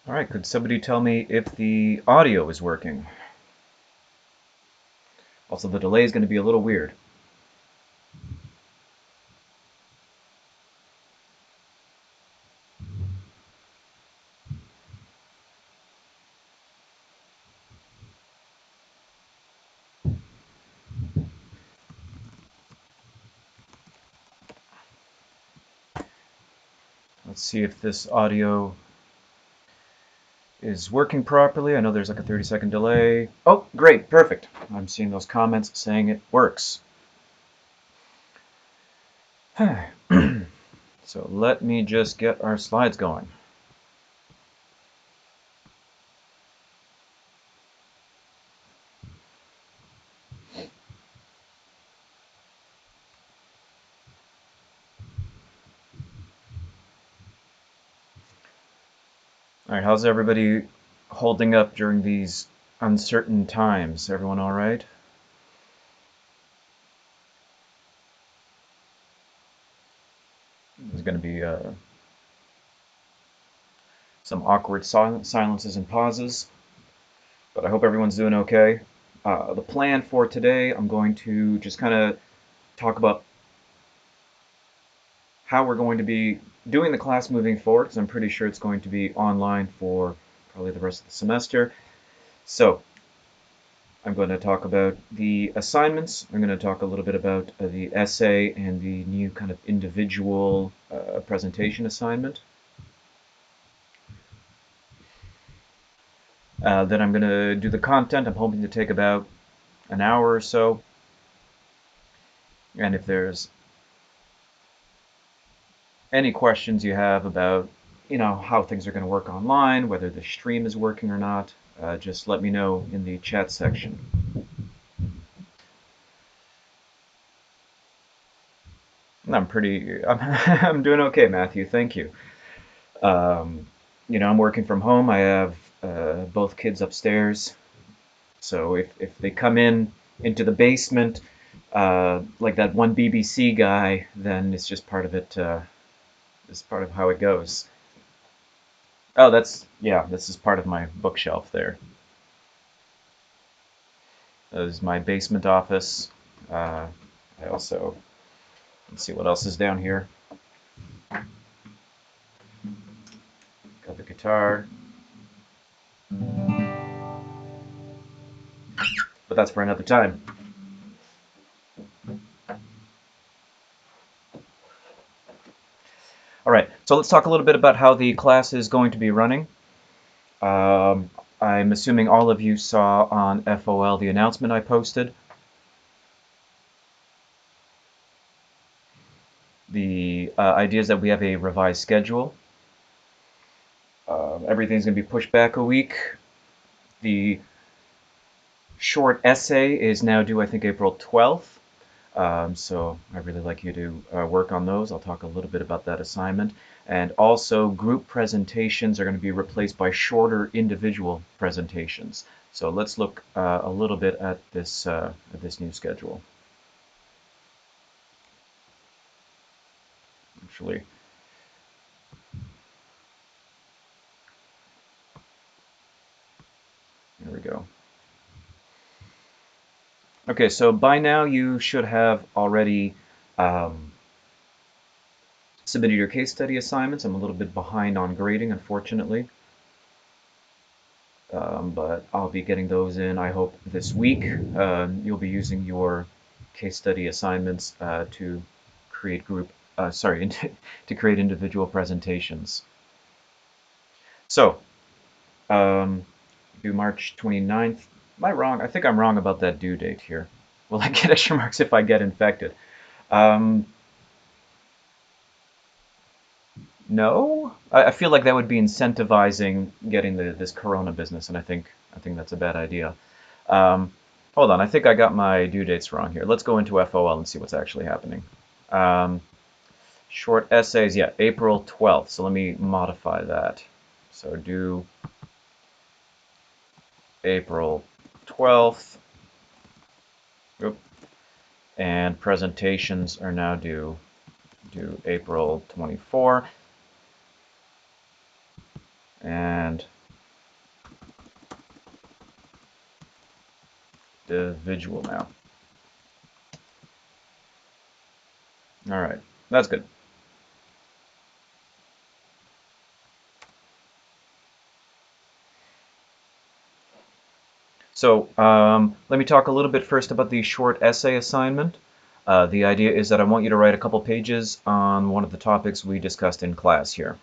All right, could somebody tell me if the audio is working? Also, the delay is going to be a little weird. Let's see if this audio is working properly. I know there's like a 30-second delay. Oh, great, perfect. I'm seeing those comments saying it works. So let me just get our slides going. All right, how's everybody holding up during these uncertain times? Everyone all right? There's going to be some awkward silences and pauses, but I hope everyone's doing okay. The plan for today, I'm going to just kind of talk about how we're going to be doing the class moving forward, because I'm pretty sure it's going to be online for probably the rest of the semester. So I'm going to talk about the assignments. I'm going to talk a little bit about the essay and the new kind of individual presentation assignment. Then I'm going to do the content. I'm hoping to take about an hour or so. And if there's any questions you have about, how things are going to work online, whether the stream is working or not, just let me know in the chat section. I'm doing okay, Matthew. Thank you. I'm working from home. I have both kids upstairs, so if they come into the basement, like that one BBC guy, then it's just part of it. It's part of how it goes. Oh, this is part of my bookshelf there. That is my basement office. I also, let's see what else is down here. Got the guitar. But that's for another time. All right, so let's talk a little bit about how the class is going to be running. I'm assuming all of you saw on FOL the announcement I posted. The idea is that we have a revised schedule. Everything's going to be pushed back a week. The short essay is now due, I think, April 12th. So I'd really like you to work on those. I'll talk a little bit about that assignment. And also, group presentations are going to be replaced by shorter individual presentations. So let's look a little bit at this new schedule. Actually, there we go. Okay, so by now you should have already submitted your case study assignments. I'm a little bit behind on grading, unfortunately. But I'll be getting those in, I hope, this week. You'll be using your case study assignments to create to create individual presentations. So, due March 29th. Am I wrong? I think I'm wrong about that due date here. Will I get extra marks if I get infected? No, I feel like that would be incentivizing getting this Corona business, and I think that's a bad idea. Hold on, I think I got my due dates wrong here. Let's go into FOL and see what's actually happening. Short essays, yeah, April 12th. So let me modify that. So due April 12th. Oop. And presentations are now due April 24th. And Individual now. All right, that's good. So let me talk a little bit first about the short essay assignment. The idea is that I want you to write a couple pages on one of the topics we discussed in class here.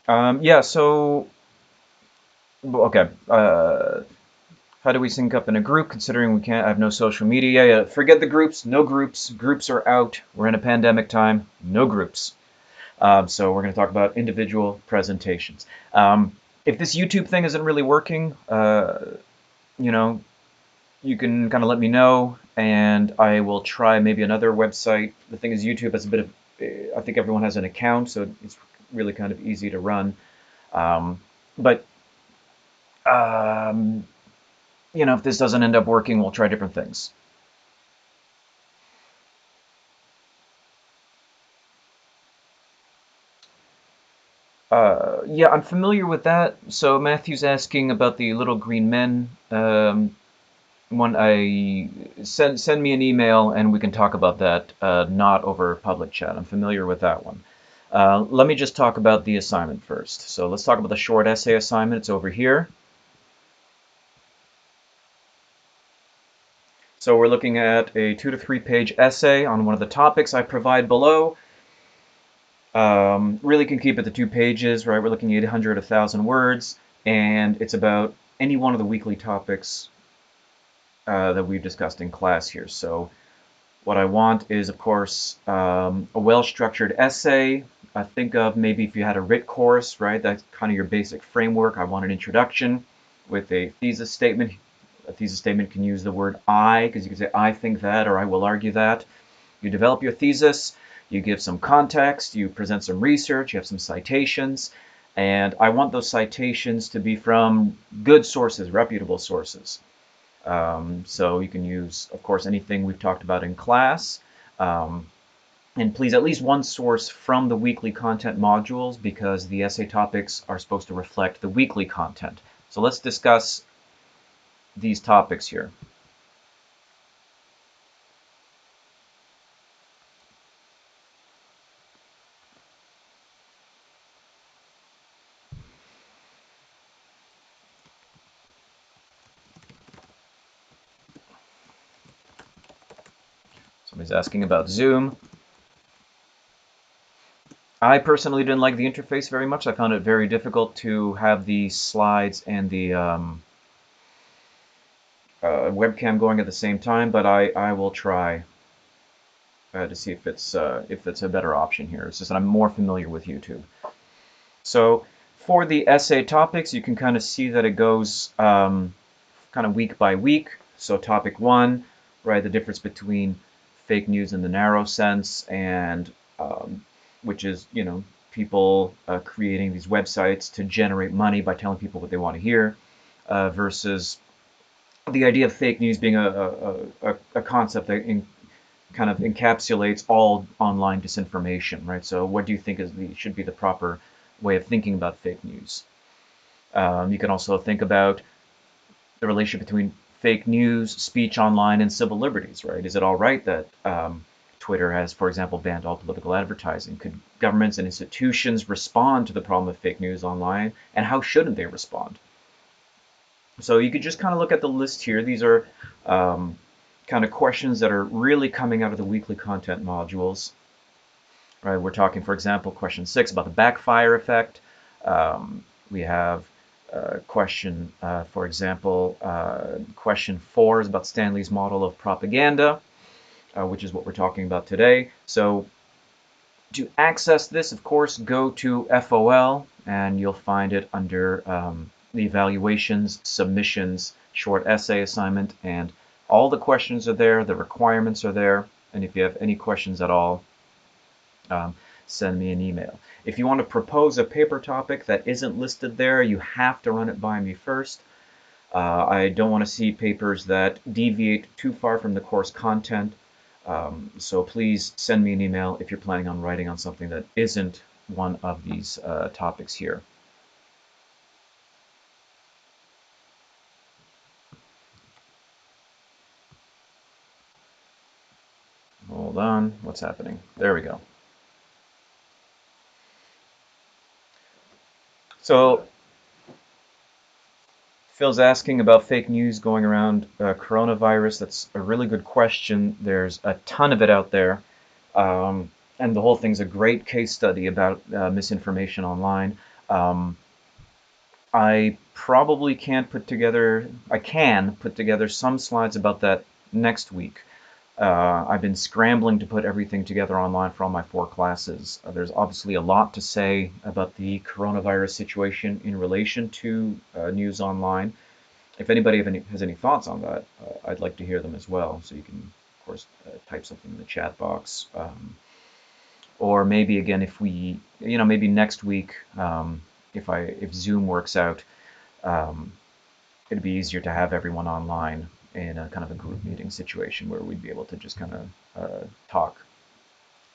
Yeah, so, okay. How do we sync up in a group, considering we can't have no social media? Yeah, forget the groups, no groups. Groups are out. We're in a pandemic time, no groups. So we're going to talk about individual presentations. If this YouTube thing isn't really working, you know, you can kind of let me know, and I will try maybe another website. The thing is, YouTube has a bit of, I think everyone has an account, so it's really kind of easy to run. But um, if this doesn't end up working, we'll try different things. Yeah, I'm familiar with that. So Matthew's asking about the little green men. One, I send me an email and we can talk about that. Not over public chat. I'm familiar with that one. Let me just talk about the assignment first. So let's talk about the short essay assignment. It's over here. So we're looking at a 2 to 3 page essay on one of the topics I provide below. Really can keep it to 2 pages, right? We're looking at 800, 1,000 words, and it's about any one of the weekly topics that we've discussed in class here. So what I want is, of course, a well-structured essay. I think of maybe if you had a writ course, right? That's kind of your basic framework. I want an introduction with a thesis statement. A thesis statement can use the word I, because you can say, I think that, or I will argue that. You develop your thesis, you give some context, you present some research, you have some citations, and I want those citations to be from good sources, reputable sources. So you can use, of course, anything we've talked about in class. And please, at least one source from the weekly content modules, because the essay topics are supposed to reflect the weekly content. So let's discuss these topics here. Somebody's asking about Zoom. I personally didn't like the interface very much. I found it very difficult to have the slides and the webcam going at the same time, but I will try to see if it's a better option here. It's just that I'm more familiar with YouTube. So for the essay topics, you can kind of see that it goes kind of week by week. So topic 1, right, the difference between fake news in the narrow sense, and which is, people creating these websites to generate money by telling people what they want to hear, versus the idea of fake news being a concept that kind of encapsulates all online disinformation, right? So what do you think should be the proper way of thinking about fake news? You can also think about the relationship between fake news, speech online, and civil liberties, right? Is it all right that Twitter has, for example, banned all political advertising? Could governments and institutions respond to the problem of fake news online, and how shouldn't they respond? So you could just kind of look at the list here. These are kind of questions that are really coming out of the weekly content modules. Right? We're talking, for example, question 6 about the backfire effect. We have question, for example, question 4 is about Stanley's model of propaganda, which is what we're talking about today. So to access this, of course, go to FOL, and you'll find it under the evaluations, submissions, short essay assignment, and all the questions are there, the requirements are there, and if you have any questions at all, send me an email. If you want to propose a paper topic that isn't listed there, you have to run it by me first. I don't want to see papers that deviate too far from the course content. So please send me an email if you're planning on writing on something that isn't one of these topics here. Hold on, what's happening? There we go. So, Phil's asking about fake news going around coronavirus. That's a really good question. There's a ton of it out there. And the whole thing's a great case study about misinformation online. I probably can't put together, I can put together some slides about that next week. I've been scrambling to put everything together online for all my 4 classes. There's obviously a lot to say about the coronavirus situation in relation to news online. If anybody has any thoughts on that, I'd like to hear them as well. So you can, of course, type something in the chat box. Or maybe again, if we, maybe next week, if Zoom works out, it'd be easier to have everyone online in a kind of a group meeting situation where we'd be able to just kind of talk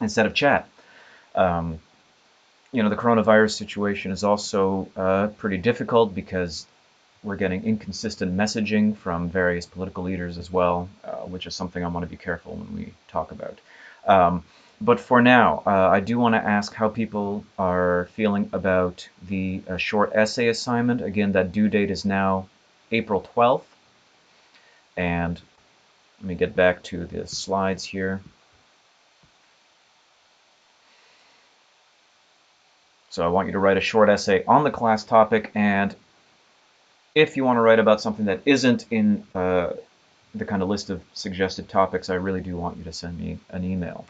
instead of chat. The coronavirus situation is also pretty difficult because we're getting inconsistent messaging from various political leaders as well, which is something I want to be careful when we talk about. But for now, I do want to ask how people are feeling about the short essay assignment. Again, that due date is now April 12th. And let me get back to the slides here. So I want you to write a short essay on the class topic, and if you want to write about something that isn't in the kind of list of suggested topics, I really do want you to send me an email.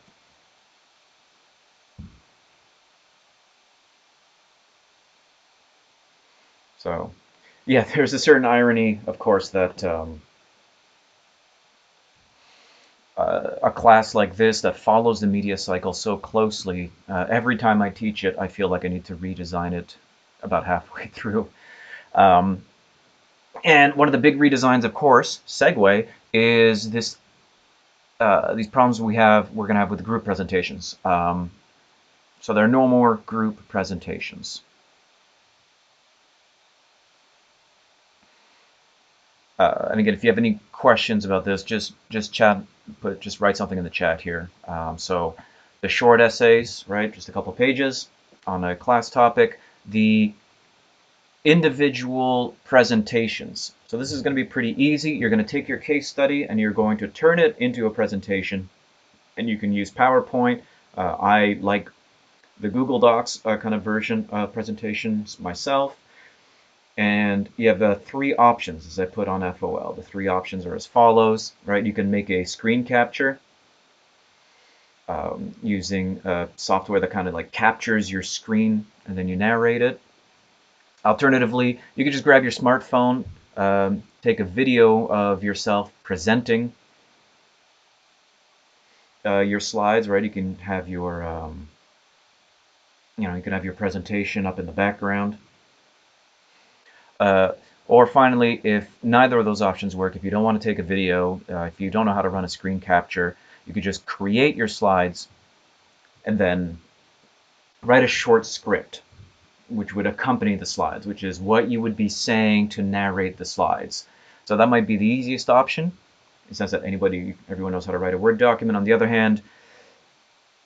So, yeah, there's a certain irony, of course, that a class like this that follows the media cycle so closely, every time I teach it, I feel like I need to redesign it about halfway through. And one of the big redesigns, of course, segue, is this these problems we're going to have with group presentations. So there are no more group presentations. And again, if you have any questions about this, just write something in the chat here. So the short essays, right, just a couple pages on a class topic. The individual presentations. So this is going to be pretty easy. You're going to take your case study and you're going to turn it into a presentation. And you can use PowerPoint. I like the Google Docs kind of version of presentations myself. And you have 3 options, as I put on FOL. The 3 options are as follows, right? You can make a screen capture using software that kind of like captures your screen and then you narrate it. Alternatively, you can just grab your smartphone, take a video of yourself presenting your slides, right? You can have your, you can have your presentation up in the background. Or finally, if neither of those options work, if you don't want to take a video, if you don't know how to run a screen capture, you could just create your slides and then write a short script which would accompany the slides, which is what you would be saying to narrate the slides. So that might be the easiest option, in the sense that everyone knows how to write a Word document. On the other hand,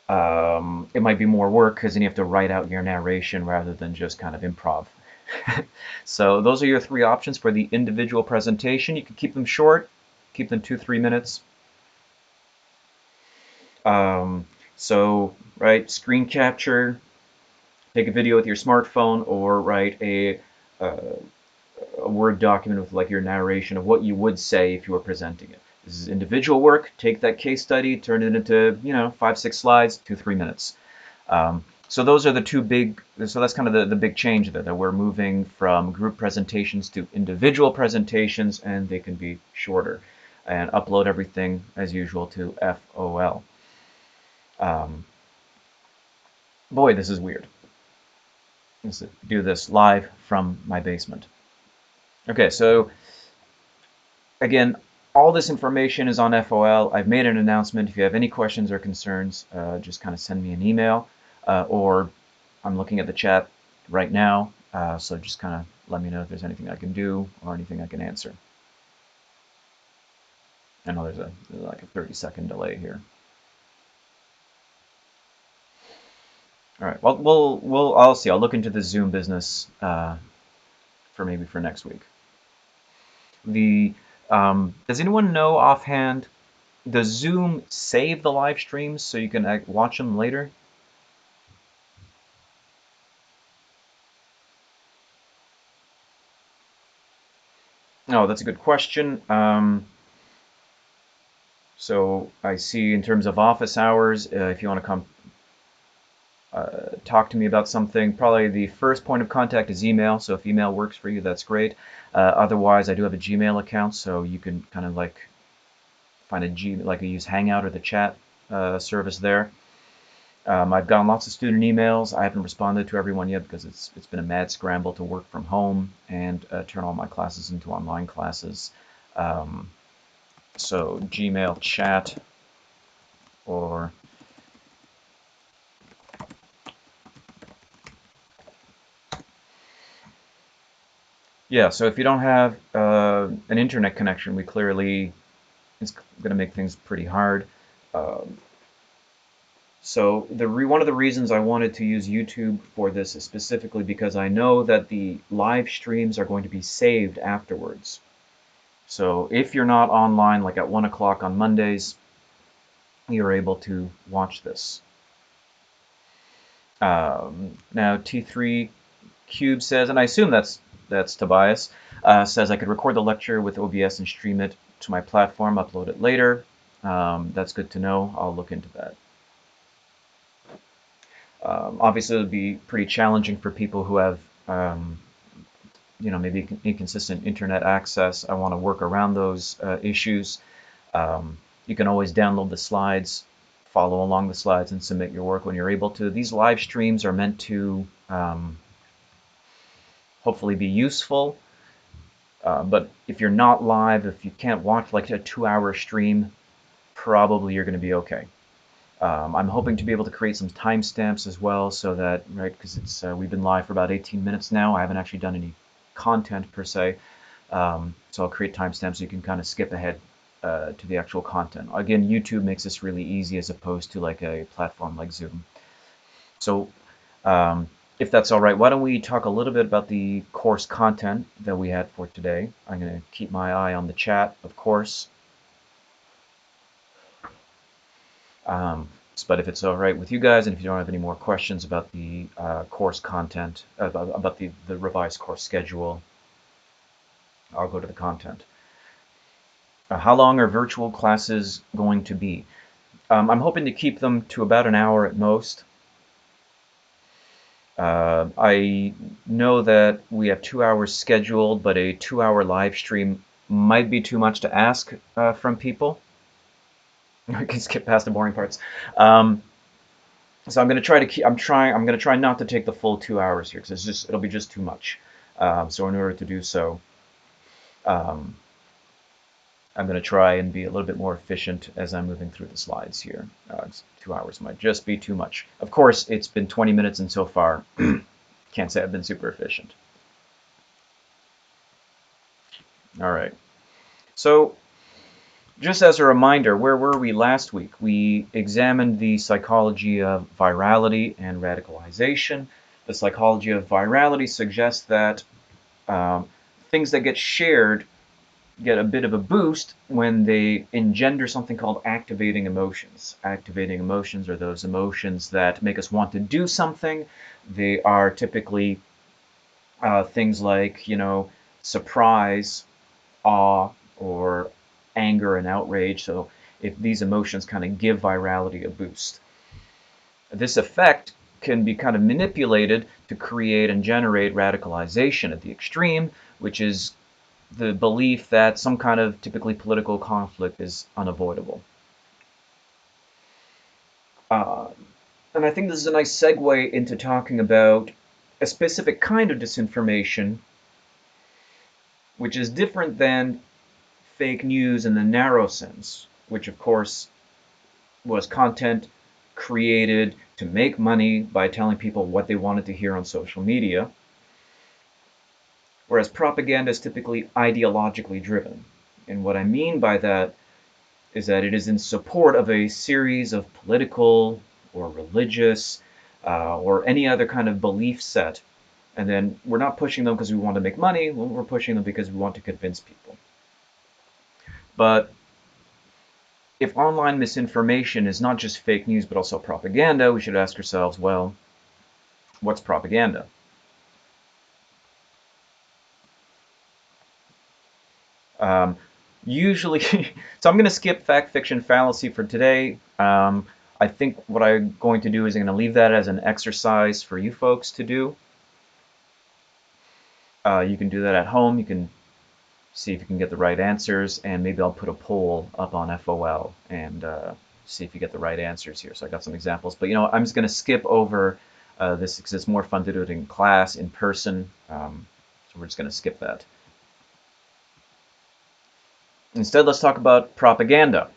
it might be more work because then you have to write out your narration rather than just kind of improv. So those are your 3 options for the individual presentation. You can keep them short, keep them 2-3 minutes. So, right, screen capture, take a video with your smartphone, or write a Word document with like your narration of what you would say if you were presenting it. This is individual work. Take that case study, turn it into 5-6 slides, 2-3 minutes. So those are the 2 big. So that's kind of the big change there, that we're moving from group presentations to individual presentations, and they can be shorter. And upload everything as usual to FOL. Boy, this is weird. Let's do this live from my basement. Okay, so again, all this information is on FOL. I've made an announcement. If you have any questions or concerns, just kind of send me an email, or I'm looking at the chat right now, so just kind of let me know if there's anything I can do or anything I can answer. I know there's like a 30-second delay here. All right. Well, I'll see. I'll look into the Zoom business for next week. The does anyone know offhand? Does Zoom save the live streams so you can watch them later? Oh, that's a good question. So I see in terms of office hours, if you want to come talk to me about something, probably the first point of contact is email. So if email works for you, that's great. Otherwise, I do have a Gmail account, so you can kind of like find like I use Hangout or the chat service there. I've gotten lots of student emails. I haven't responded to everyone yet because it's been a mad scramble to work from home and turn all my classes into online classes. Um, so Gmail chat or yeah. So if you don't have an internet connection, we clearly it's going to make things pretty hard. Um, So one of the reasons I wanted to use YouTube for this is specifically because I know that the live streams are going to be saved afterwards. So if you're not online, like at 1 o'clock on Mondays, you're able to watch this. Now T3 Cube says, and I assume that's Tobias, says I could record the lecture with OBS and stream it to my platform, upload it later. That's good to know. I'll look into that. Obviously, it would be pretty challenging for people who have, maybe inconsistent internet access. I want to work around those issues. You can always download the slides, follow along the slides, and submit your work when you're able to. These live streams are meant to hopefully be useful. But if you're not live, if you can't watch like a 2-hour stream, probably you're going to be okay. I'm hoping to be able to create some timestamps as well, so that right because it's we've been live for about 18 minutes now. I haven't actually done any content per se, so I'll create timestamps so you can kind of skip ahead to the actual content. Again, YouTube makes this really easy as opposed to like a platform like Zoom. So if that's all right, why don't we talk a little bit about the course content that we had for today? I'm going to keep my eye on the chat, of course. But if it's all right with you guys, and if you don't have any more questions about the course content, about the revised course schedule, I'll go to the content. How long are virtual classes going to be? I'm hoping to keep them to about an hour at most. I know that we have 2 hours scheduled, but a 2-hour live stream might be too much to ask from people. I can skip past the boring parts. So I'm going to try to keep. I'm going to try not to take the full 2 hours here because it'll be just too much. So in order to do so, um, I'm going to try and be a little bit more efficient as I'm moving through the slides here. 2 hours might just be too much. Of course, it's been 20 minutes and so far, can't say I've been super efficient. All right. So just as a reminder, where were we last week? We examined the psychology of virality and radicalization. The psychology of virality suggests that things that get shared get a bit of a boost when they engender something called activating emotions. Activating emotions are those emotions that make us want to do something. They are typically things like, surprise, awe, or anger and outrage. So if these emotions kind of give virality a boost. This effect can be kind of manipulated to create and generate radicalization at the extreme, which is the belief that some kind of typically political conflict is unavoidable. Uh, and I think this is a nice segue into talking about a specific kind of disinformation, which is different than fake news in the narrow sense, which of course was content created to make money by telling people what they wanted to hear on social media, whereas propaganda is typically ideologically driven. And what I mean by that is that it is in support of a series of political or religious or any other kind of belief set. And then we're not pushing them because we want to make money, we're pushing them because we want to convince people. But if online misinformation is not just fake news but also propaganda, we should ask ourselves, well, what's propaganda? Um, Usually, so I'm going to skip fact, fiction, fallacy for today. I think what I'm going to do is I'm going to leave that as an exercise for you folks to do. You can do that at home. You can see if you can get the right answers, and maybe I'll put a poll up on FOL and see if you get the right answers here. So I got some examples, but I'm just going to skip over this because it's more fun to do it in class, in person. So we're just going to skip that. Instead, let's talk about propaganda.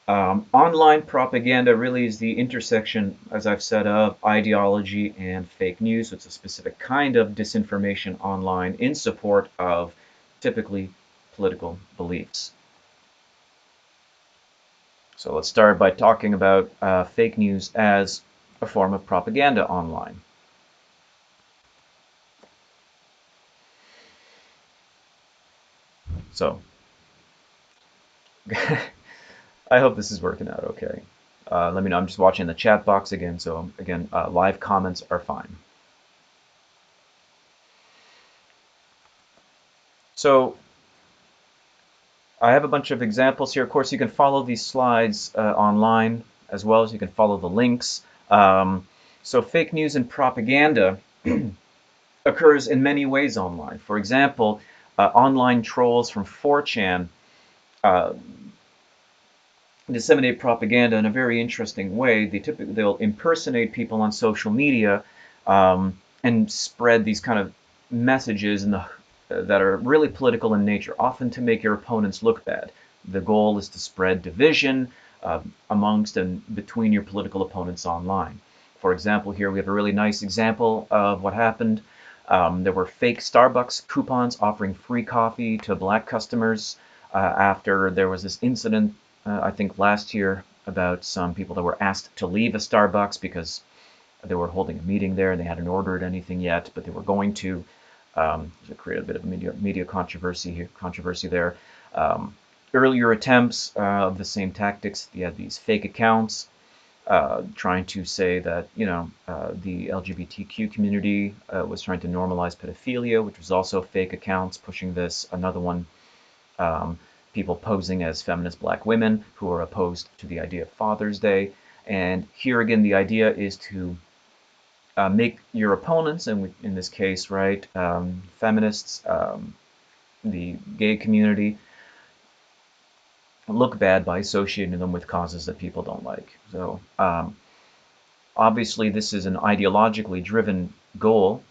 Online propaganda really is the intersection, as I've said, of ideology and fake news. So it's a specific kind of disinformation online in support of typically political beliefs. So let's start by talking about fake news as a form of propaganda online. So I hope this is working out okay. Let me know. I'm just watching the chat box again. So again, live comments are fine. So I have a bunch of examples here. Of course, you can follow these slides online as well as you can follow the links. So fake news and propaganda occurs in many ways online. For example, online trolls from 4chan disseminate propaganda in a very interesting way. They'll impersonate people on social media and spread these kind of messages that are really political in nature, often to make your opponents look bad. The goal is to spread division amongst and between your political opponents online. For example, here we have a really nice example of what happened. There were fake Starbucks coupons offering free coffee to black customers after there was this incident, I think last year, about some people that were asked to leave a Starbucks because they were holding a meeting there and they hadn't ordered anything yet, but they were going to. To create a bit of media controversy there. Earlier attempts of the same tactics. You had these fake accounts trying to say that the LGBTQ community was trying to normalize pedophilia, which was also fake accounts pushing this. Another one, people posing as feminist black women who are opposed to the idea of Father's Day. And here again, the idea is to make your opponents, and in this case, right, feminists, the gay community, look bad by associating them with causes that people don't like. So obviously this is an ideologically driven goal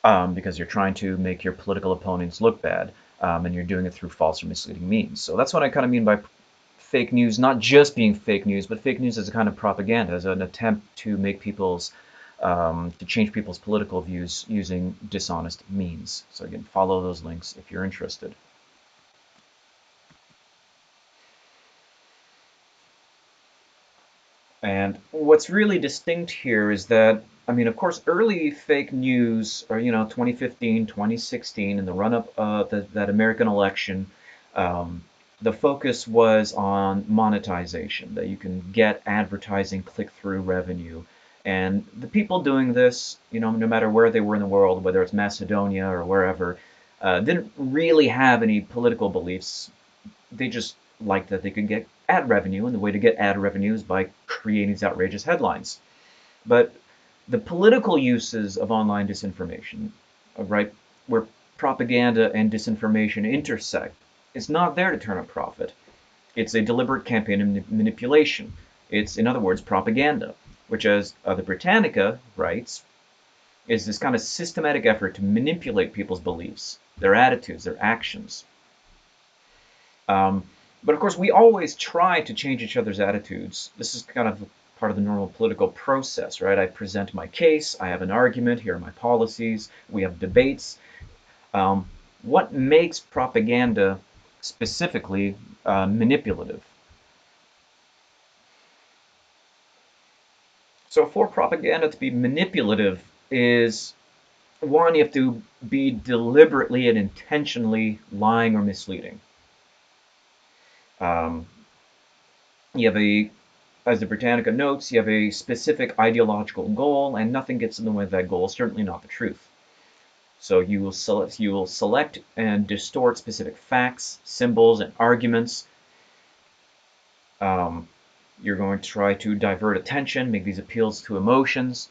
because you're trying to make your political opponents look bad, and you're doing it through false or misleading means. So that's what I kind of mean by fake news, not just being fake news, but fake news as a kind of propaganda, as an attempt to make to change people's political views using dishonest means. So again, follow those links if you're interested. And what's really distinct here is that, I mean, of course, early fake news, or 2015, 2016, in the run-up of that American election, the focus was on monetization, that you can get advertising click-through revenue. And the people doing this, no matter where they were in the world, whether it's Macedonia or wherever, didn't really have any political beliefs. They just liked that they could get ad revenue, and the way to get ad revenue is by creating these outrageous headlines. But the political uses of online disinformation, right, where propaganda and disinformation intersect, it's not there to turn a profit. It's a deliberate campaign of manipulation. It's, in other words, propaganda, which, as the Britannica writes, is this kind of systematic effort to manipulate people's beliefs, their attitudes, their actions. But of course, we always try to change each other's attitudes. This is kind of part of the normal political process, right? I present my case, I have an argument, here are my policies, we have debates. What makes propaganda specifically manipulative? So for propaganda to be manipulative is, one, you have to be deliberately and intentionally lying or misleading. Um, you have a, as the Britannica notes, you have a specific ideological goal, and nothing gets in the way of that goal, certainly not the truth. So you will select and distort specific facts, symbols, and arguments. Um, you're going to try to divert attention, make these appeals to emotions,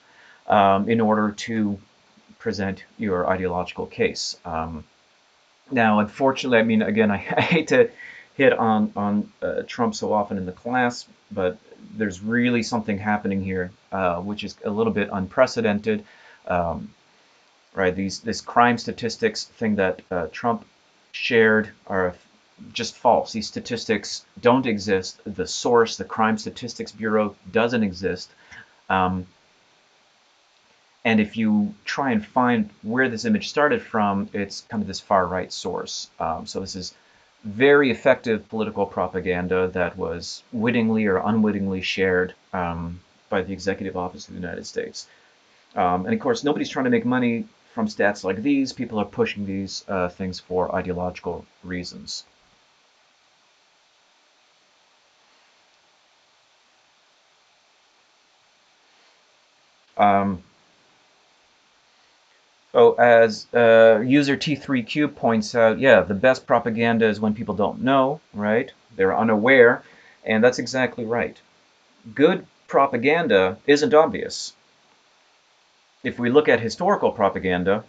in order to present your ideological case. Now, unfortunately, I mean, again, I hate to hit on Trump so often in the class, but there's really something happening here, which is a little bit unprecedented. Um, right? This crime statistics thing that Trump shared are just false. These statistics don't exist. The source, the Crime Statistics Bureau, doesn't exist. Um, and if you try and find where this image started from, it's kind of this far right source. So this is very effective political propaganda that was wittingly or unwittingly shared by the Executive Office of the United States. And of course, nobody's trying to make money from stats like these. People are pushing these things for ideological reasons. Um, so as user T3Q points out, yeah, the best propaganda is when people don't know, right? They're unaware, and that's exactly right. Good propaganda isn't obvious. If we look at historical propaganda,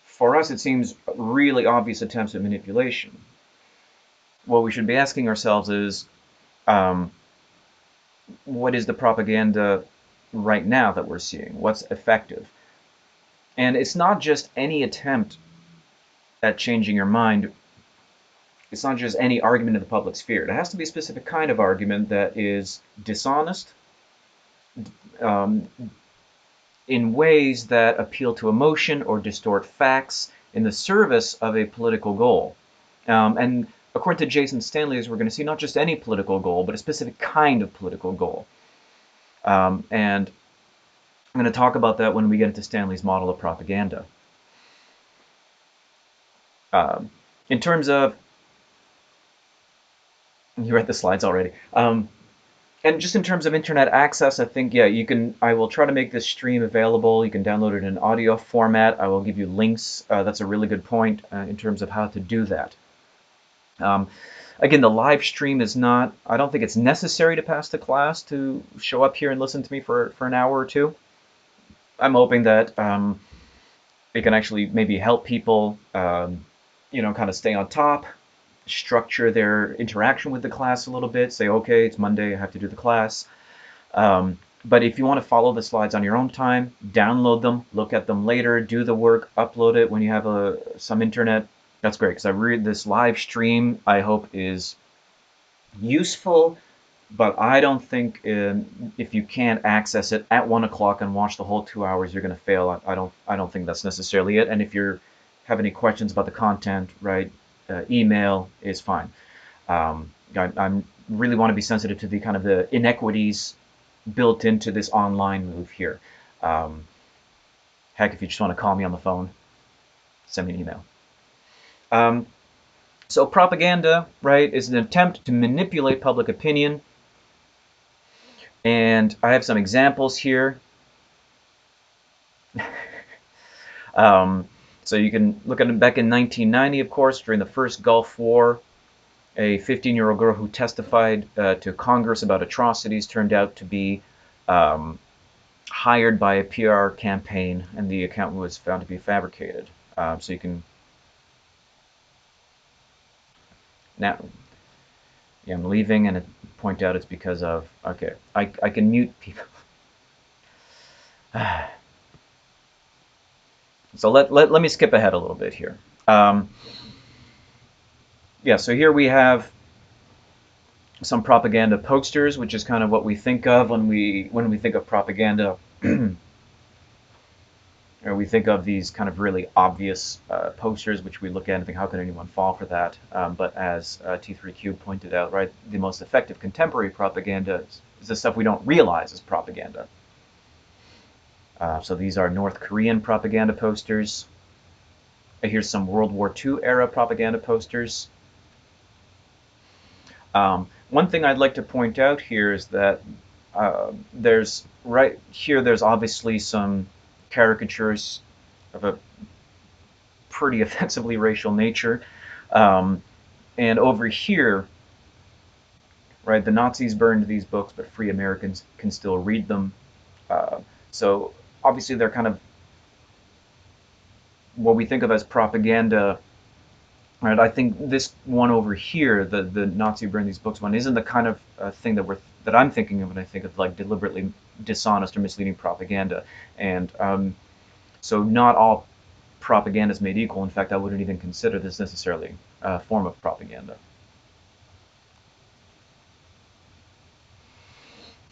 for us it seems really obvious attempts at manipulation. What we should be asking ourselves is, um, what is the propaganda right now that we're seeing? What's effective? And it's not just any attempt at changing your mind. It's not just any argument in the public sphere. It has to be a specific kind of argument that is dishonest, um, in ways that appeal to emotion or distort facts in the service of a political goal. And according to Jason Stanley, as we're going to see, not just any political goal, but a specific kind of political goal. And I'm going to talk about that when we get into Stanley's model of propaganda. Um, in terms of, you read the slides already. And just in terms of internet access, I think, yeah, you can, I will try to make this stream available. You can download it in audio format. I will give you links. That's a really good point in terms of how to do that. Um, again, the live stream is not, I don't think it's necessary to pass the class to show up here and listen to me for an hour or two. I'm hoping that it can actually maybe help people, kind of stay on top, structure their interaction with the class a little bit, say, okay, it's Monday, I have to do the class. But if you want to follow the slides on your own time, download them, look at them later, do the work, upload it when you have some internet. That's great, because I read this live stream, I hope, is useful, but I don't think if you can't access it at 1 o'clock and watch the whole 2 hours, you're going to fail. I don't think that's necessarily it. And if you have any questions about the content, right, email is fine. I really want to be sensitive to the kind of the inequities built into this online move here. Heck, if you just want to call me on the phone, send me an email. So propaganda, right, is an attempt to manipulate public opinion. And I have some examples here. So you can look at them back in 1990, of course, during the first Gulf War. A 15-year-old girl who testified to Congress about atrocities turned out to be hired by a PR campaign, and the account was found to be fabricated. So you can now, yeah, I'm leaving, and point out it's because of, okay, I can mute people. So let me skip ahead a little bit here. Yeah, so here we have some propaganda posters, which is kind of what we think of when we think of propaganda. Or we think of these kind of really obvious posters, which we look at and think, how could anyone fall for that? But as T3Q pointed out, right, the most effective contemporary propaganda is the stuff we don't realize is propaganda. So these are North Korean propaganda posters. Here's some World War II era propaganda posters. One thing I'd like to point out here is that there's right here, there's obviously some caricatures of a pretty offensively racial nature. And over here, right, the Nazis burned these books, but free Americans can still read them. So obviously they're kind of what we think of as propaganda. Right, I think this one over here, the Nazi burned these books one, isn't the kind of thing that I'm thinking of when I think of like deliberately dishonest or misleading propaganda. And so not all propaganda is made equal. In fact, I wouldn't even consider this necessarily a form of propaganda.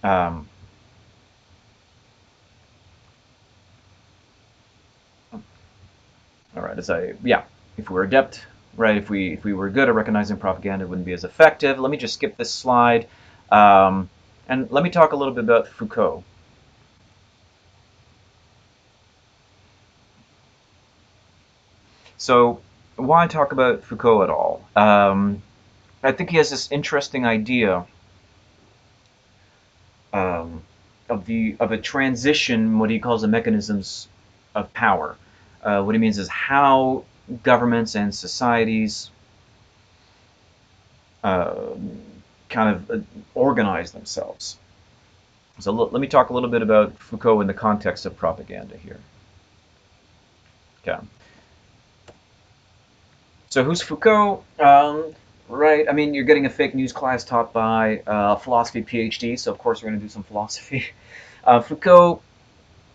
Um, all right, if we were adept, right, if we were good at recognizing propaganda, it wouldn't be as effective. Let me just skip this slide, and let me talk a little bit about Foucault. So, why talk about Foucault at all? I think he has this interesting idea um, of a transition, what he calls the mechanisms of power. What he means is how governments and societies uh, kind of organize themselves. So let me talk a little bit about Foucault in the context of propaganda here. Okay. So who's Foucault? Right. I mean, you're getting a fake news class taught by a philosophy PhD, so of course we're going to do some philosophy. Foucault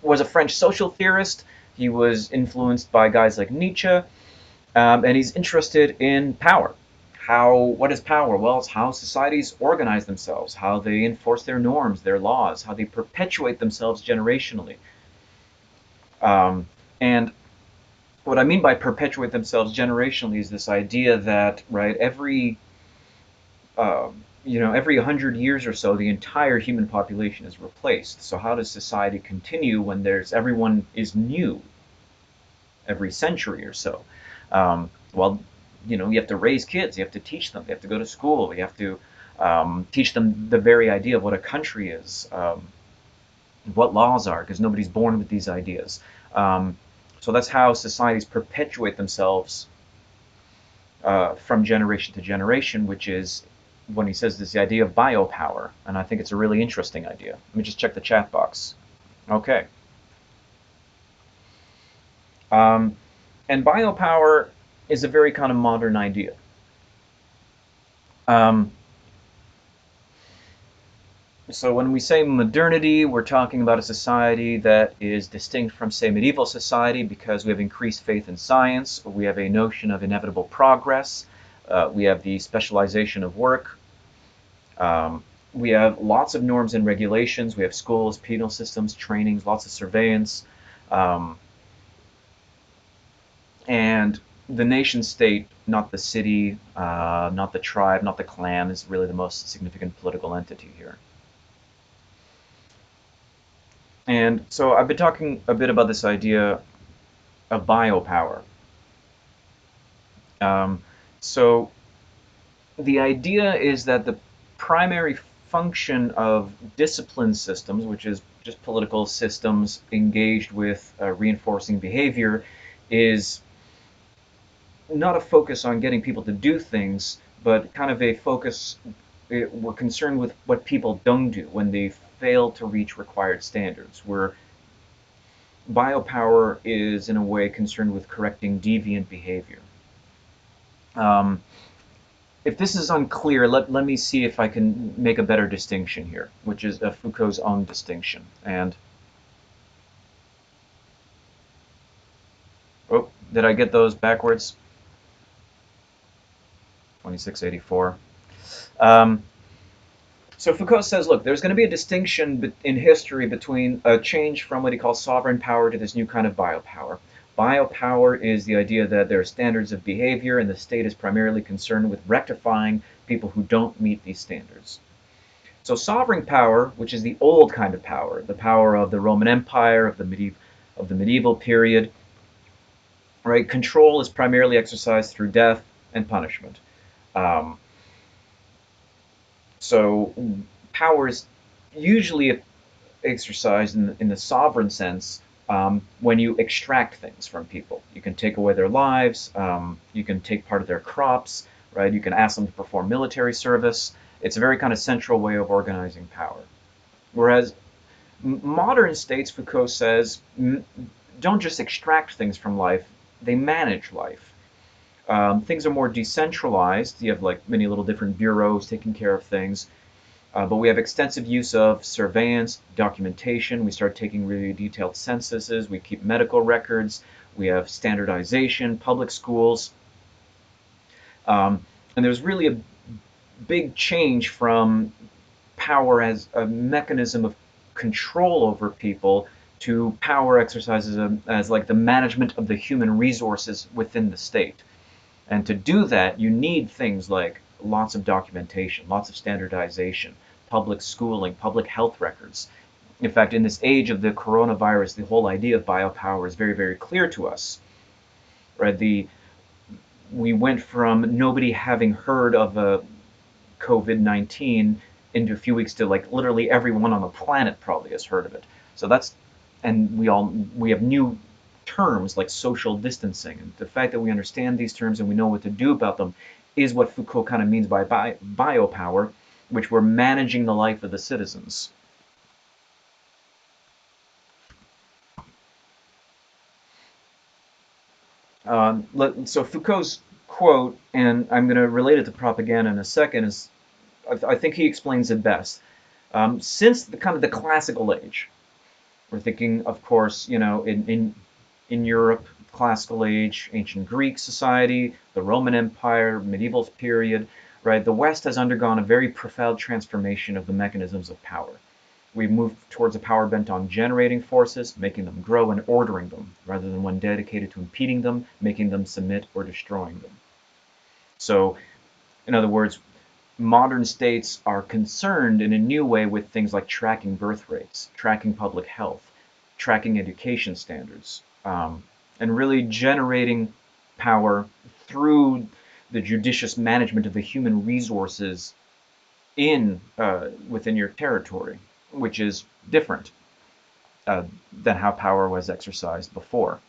was a French social theorist. He was influenced by guys like Nietzsche, and he's interested in power. What is power? Well, it's how societies organize themselves, how they enforce their norms, their laws, how they perpetuate themselves generationally. And what I mean by perpetuate themselves generationally is this idea that right uh, every 100 years or so, the entire human population is replaced. So how does society continue when everyone is new every century or so? Well, you have to raise kids, you have to teach them, they have to go to school, you have to teach them the very idea of what a country is, what laws are, because nobody's born with these ideas. So that's how societies perpetuate themselves from generation to generation, which is when he says this, the idea of biopower, and I think it's a really interesting idea. Let me just check the chat box. Okay. And biopower is a very kind of modern idea. Um, so when we say modernity, we're talking about a society that is distinct from, say, medieval society because we have increased faith in science, we have a notion of inevitable progress, we have the specialization of work, we have lots of norms and regulations. We have schools, penal systems, trainings, lots of surveillance. Um, and the nation state, not the city, not the tribe, not the clan, is really the most significant political entity here. And so I've been talking a bit about this idea of biopower. Um, so the idea is that the primary function of discipline systems, which is just political systems engaged with reinforcing behavior, is not a focus on getting people to do things, but kind of a focus. We're concerned with what people don't do when they fail to reach required standards. Where biopower is, in a way, concerned with correcting deviant behavior. Um, if this is unclear, let me see if I can make a better distinction here, which is Foucault's own distinction. And oh, did I get those backwards? 2684. Um, so Foucault says, look, there's going to be a distinction in history between a change from what he calls sovereign power to this new kind of biopower. Biopower is the idea that there are standards of behavior, and the state is primarily concerned with rectifying people who don't meet these standards. So sovereign power, which is the old kind of power, the power of the Roman Empire, of the medieval period, right? Control is primarily exercised through death and punishment. Um, so power is usually exercised in the sovereign sense when you extract things from people. You can take away their lives, you can take part of their crops, right? You can ask them to perform military service. It's a very kind of central way of organizing power. Whereas modern states, Foucault says, don't just extract things from life, they manage life. Things are more decentralized. You have like many little different bureaus taking care of things. But we have extensive use of surveillance, documentation. We start taking really detailed censuses. We keep medical records. We have standardization, public schools. And there's really a big change from power as a mechanism of control over people to power exercises as like the management of the human resources within the state. And to do that, you need things like lots of documentation, lots of standardization, public schooling, public health records. In fact, in this age of the coronavirus, the whole idea of biopower is very, very clear to us. Right? We went from nobody having heard of a COVID-19 into a few weeks to like literally everyone on the planet probably has heard of it. So that's, and we have new terms like social distancing. And the fact that we understand these terms and we know what to do about them is what Foucault kind of means by biopower, which we're managing the life of the citizens. So Foucault's quote, and I'm going to relate it to propaganda in a second, is I think he explains it best. Since the kind of the classical age, we're thinking, of course, in Europe, classical age, ancient Greek society, the Roman Empire, medieval period, right? The West has undergone a very profound transformation of the mechanisms of power. We've moved towards a power bent on generating forces, making them grow and ordering them, rather than one dedicated to impeding them, making them submit, or destroying them. So, in other words, modern states are concerned in a new way with things like tracking birth rates, tracking public health, tracking education standards, and really generating power through the judicious management of the human resources within your territory, which is different than how power was exercised before.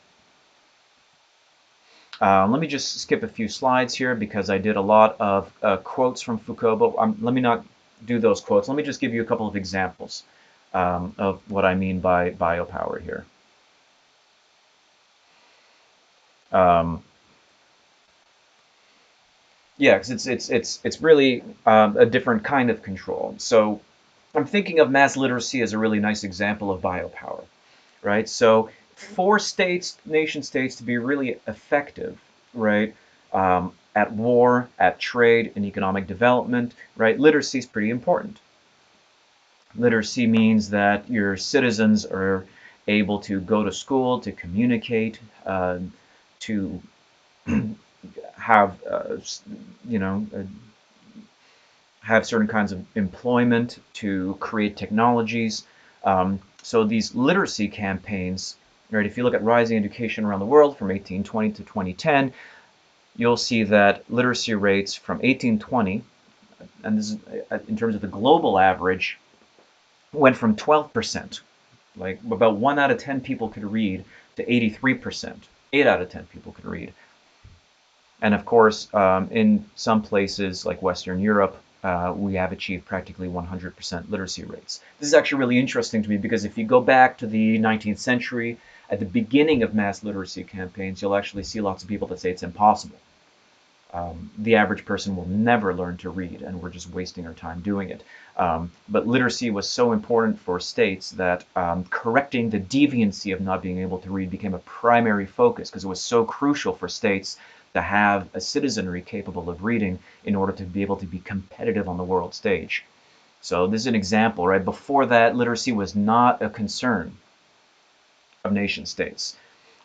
Let me just skip a few slides here because I did a lot of quotes from Foucault, but let me not do those quotes. Let me just give you a couple of examples of what I mean by biopower here. Yeah, because it's really a different kind of control. So I'm thinking of mass literacy as a really nice example of biopower, right? So for states, nation states, to be really effective, right, at war, at trade, and economic development, right, literacy is pretty important. Literacy means that your citizens are able to go to school, to communicate, to have, you know, have certain kinds of employment, to create technologies. So these literacy campaigns, right? If you look at rising education around the world from 1820 to 2010, you'll see that literacy rates from 1820, and this is in terms of the global average, went from 12%, like about 1 out of 10 people could read, to 83%, 8 out of 10 people could read. And of course, in some places like Western Europe, we have achieved practically 100% literacy rates. This is actually really interesting to me because if you go back to the 19th century, at the beginning of mass literacy campaigns, you'll actually see lots of people that say it's impossible. The average person will never learn to read, and we're just wasting our time doing it. But literacy was so important for states that correcting the deviancy of not being able to read became a primary focus because it was so crucial for states to have a citizenry capable of reading in order to be able to be competitive on the world stage. So this is an example, right? Before that, literacy was not a concern of nation states.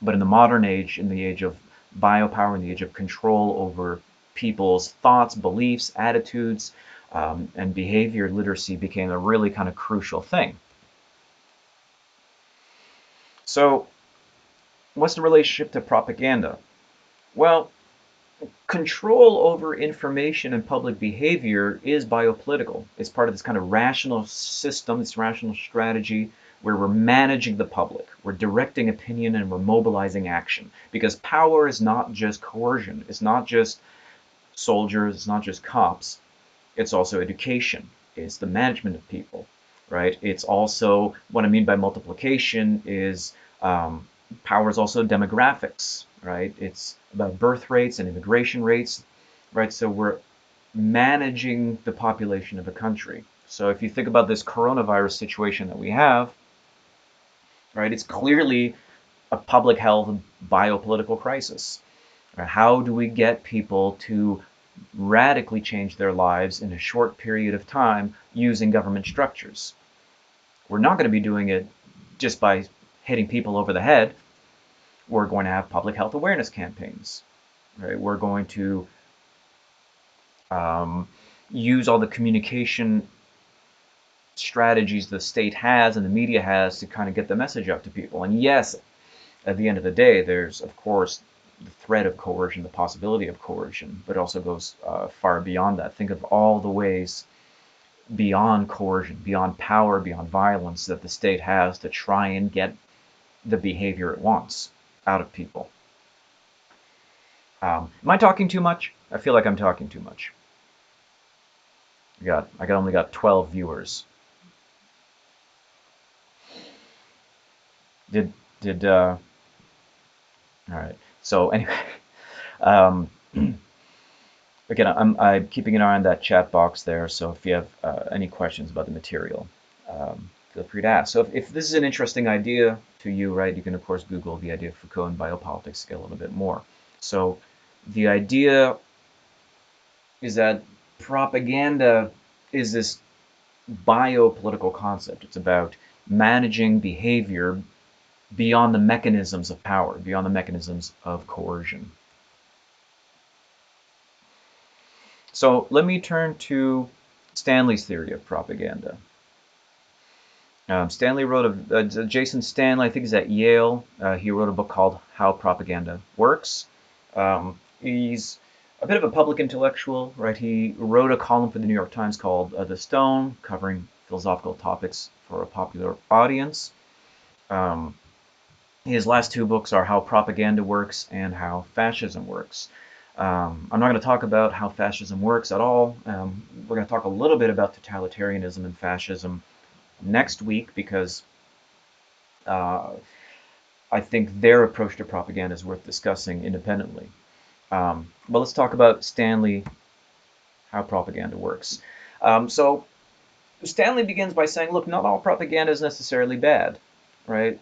But in the modern age, in the age of biopower, in the age of control over people's thoughts, beliefs, attitudes, and behavior literacy became a really kind of crucial thing. So, what's the relationship to propaganda? Well, control over information and public behavior is biopolitical. It's part of this kind of rational system, this rational strategy where we're managing the public, we're directing opinion, and we're mobilizing action. Because power is not just coercion, it's not just soldiers, it's not just cops, it's also education, it's the management of people, right? It's also, what I mean by multiplication is power is also demographics, right? It's about birth rates and immigration rates, right? So we're managing the population of a country. So if you think about this coronavirus situation that we have, right, it's clearly a public health biopolitical crisis. Right? How do we get people to radically change their lives in a short period of time using government structures? We're not going to be doing it just by hitting people over the head. We're going to have public health awareness campaigns. Right? We're going to use all the communication strategies the state has and the media has to kind of get the message out to people. And yes, at the end of the day, there's, of course, the threat of coercion, the possibility of coercion, but it also goes far beyond that. Think of all the ways beyond coercion, beyond power, beyond violence that the state has to try and get the behavior it wants out of people. Am I talking too much? I feel like I'm talking too much. I only got 12 viewers. All right. So anyway, um, again, I'm keeping an eye on that chat box there. So if you have any questions about the material, feel free to ask. So if this is an interesting idea to you, right, you can of course Google the idea of Foucault and biopolitics to get a little bit more. So the idea is that propaganda is this biopolitical concept. It's about managing behavior beyond the mechanisms of power, beyond the mechanisms of coercion. So let me turn to Stanley's theory of propaganda. Stanley wrote Jason Stanley, I think he's at Yale. He wrote a book called How Propaganda Works. He's a bit of a public intellectual, right? He wrote a column for the New York Times called The Stone, covering philosophical topics for a popular audience. His last two books are How Propaganda Works and How Fascism Works. I'm not going to talk about how fascism works at all. We're going to talk a little bit about totalitarianism and fascism next week because I think their approach to propaganda is worth discussing independently. But let's talk about Stanley, how propaganda works. So Stanley begins by saying, look, not all propaganda is necessarily bad, right?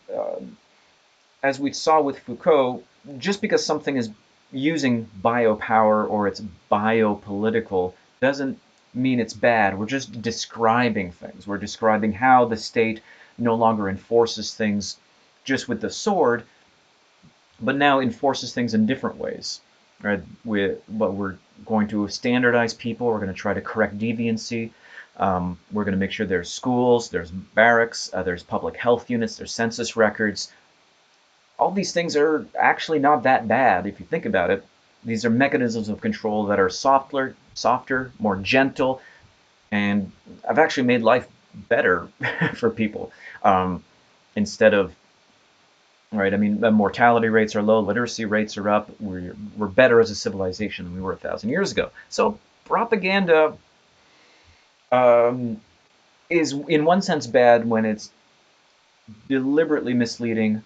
As we saw with Foucault, just because something is using biopower or it's biopolitical doesn't mean it's bad. We're just describing things. We're describing how the state no longer enforces things just with the sword, but now enforces things in different ways. Right? But we're going to standardize people. We're going to try to correct deviancy. We're going to make sure there's schools, there's barracks, there's public health units, there's census records. All these things are actually not that bad if you think about it. These are mechanisms of control that are softer, more gentle, and have actually made life better for people. Instead of, right, I mean, the mortality rates are low, literacy rates are up, we're better as a civilization than we were 1,000 years ago. So propaganda is in one sense bad when it's deliberately misleading,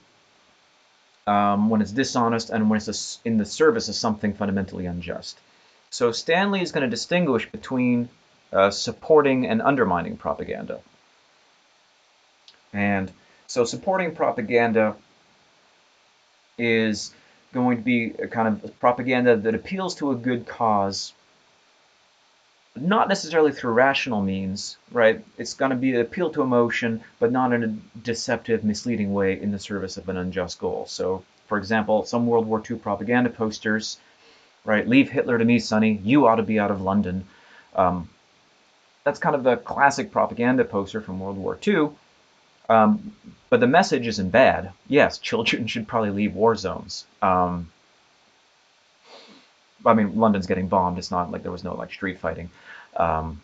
when it's dishonest, and when it's in the service of something fundamentally unjust. So Stanley is going to distinguish between supporting and undermining propaganda. And so supporting propaganda is going to be a kind of propaganda that appeals to a good cause, not necessarily through rational means, right? It's going to be an appeal to emotion, but not in a deceptive, misleading way in the service of an unjust goal. So, for example, some World War II propaganda posters, right? Leave Hitler to me, Sonny. You ought to be out of London. That's kind of the classic propaganda poster from World War II. Um, but the message isn't bad. Yes, children should probably leave war zones. I mean, London's getting bombed. It's not like there was no like street fighting. Um,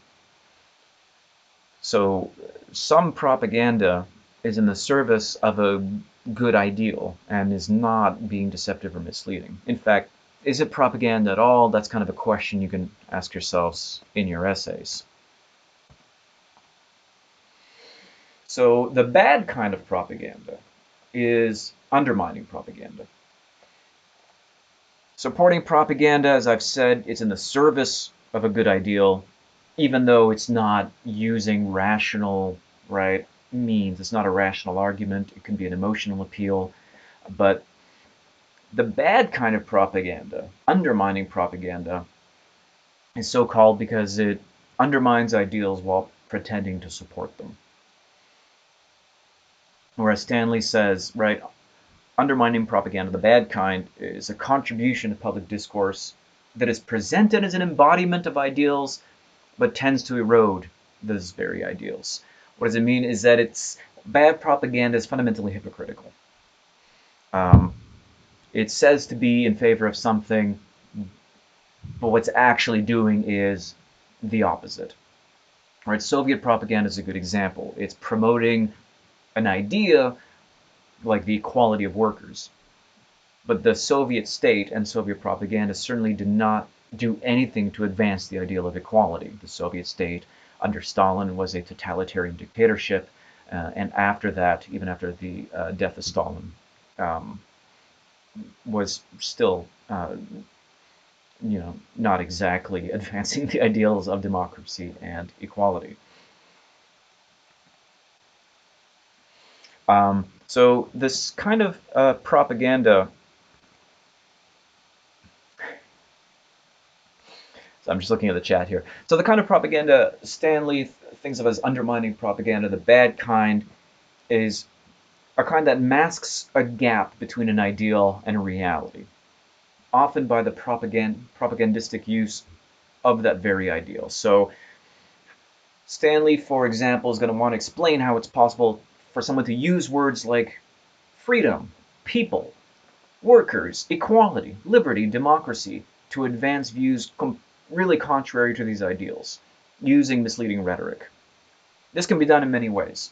so some propaganda is in the service of a good ideal and is not being deceptive or misleading. In fact, is it propaganda at all? That's kind of a question you can ask yourselves in your essays. So the bad kind of propaganda is undermining propaganda. Supporting propaganda, as I've said, it's in the service of a good ideal, even though it's not using rational, right, means. It's not a rational argument. It can be an emotional appeal. But the bad kind of propaganda, undermining propaganda, is so called because it undermines ideals while pretending to support them. Whereas Stanley says, right, undermining propaganda, the bad kind, is a contribution to public discourse that is presented as an embodiment of ideals but tends to erode those very ideals. What does it mean is that it's bad propaganda is fundamentally hypocritical. Um, it says to be in favor of something, but what's actually doing is the opposite. Right? Soviet propaganda is a good example. It's promoting an idea like the equality of workers. But the Soviet state and Soviet propaganda certainly did not do anything to advance the ideal of equality. The Soviet state under Stalin was a totalitarian dictatorship, and after that, even after the death of Stalin, um, was still, not exactly advancing the ideals of democracy and equality. So this kind of propaganda. So I'm just looking at the chat here. So the kind of propaganda Stanley thinks of as undermining propaganda, the bad kind, is a kind that masks a gap between an ideal and a reality, often by the propagandistic use of that very ideal. So Stanley, for example, is going to want to explain how it's possible for someone to use words like freedom, people, workers, equality, liberty, democracy to advance views really contrary to these ideals, using misleading rhetoric. This can be done in many ways.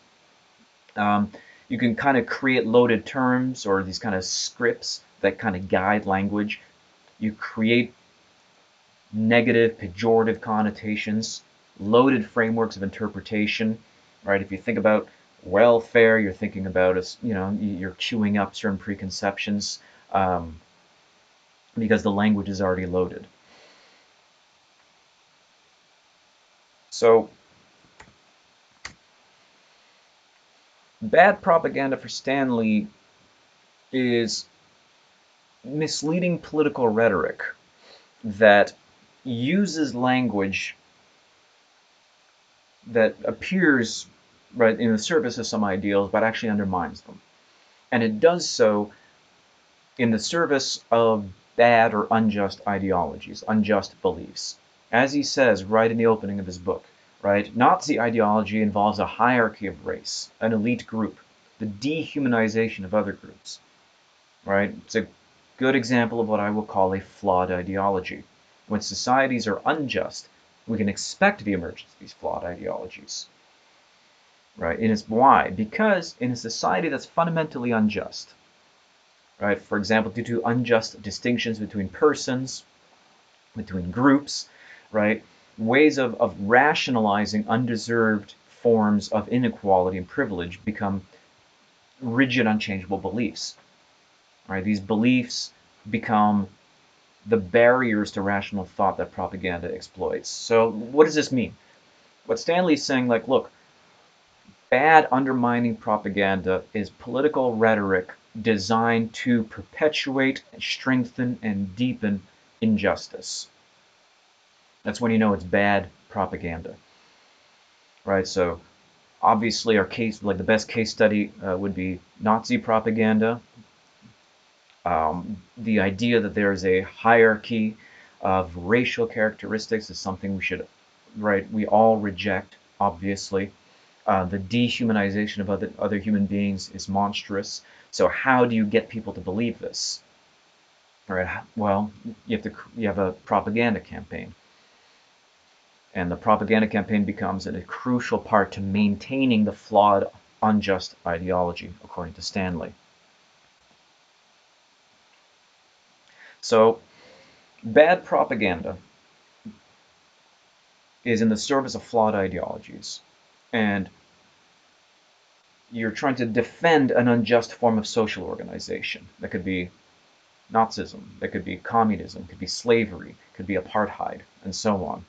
You can kind of create loaded terms or these kind of scripts that kind of guide language. You create negative, pejorative connotations, loaded frameworks of interpretation, right? If you think about welfare, you're thinking about, you're chewing up certain preconceptions because the language is already loaded. So bad propaganda for Stanley is misleading political rhetoric that uses language that appears right in the service of some ideals but actually undermines them. And it does so in the service of bad or unjust ideologies, unjust beliefs. As he says right in the opening of his book, right? Nazi ideology involves a hierarchy of race, an elite group, the dehumanization of other groups, right? It's a good example of what I will call a flawed ideology. When societies are unjust, we can expect the emergence of these flawed ideologies, right? And it's why? Because in a society that's fundamentally unjust, right? For example, due to unjust distinctions between persons, between groups, right? Ways of rationalizing undeserved forms of inequality and privilege become rigid, unchangeable beliefs. Right? These beliefs become the barriers to rational thought that propaganda exploits. So what does this mean? What Stanley's saying, like, look, bad undermining propaganda is political rhetoric designed to perpetuate, strengthen, and deepen injustice. That's when you know it's bad propaganda, right? So obviously our case, like the best case study would be Nazi propaganda. The idea that there is a hierarchy of racial characteristics is something we should right, we all reject, obviously. The dehumanization of other human beings is monstrous. So how do you get people to believe this? All right, well, you have a propaganda campaign. And the propaganda campaign becomes a crucial part to maintaining the flawed, unjust ideology, according to Stanley. So, bad propaganda is in the service of flawed ideologies. And you're trying to defend an unjust form of social organization. That could be Nazism, that could be communism, could be slavery, could be apartheid, and so on.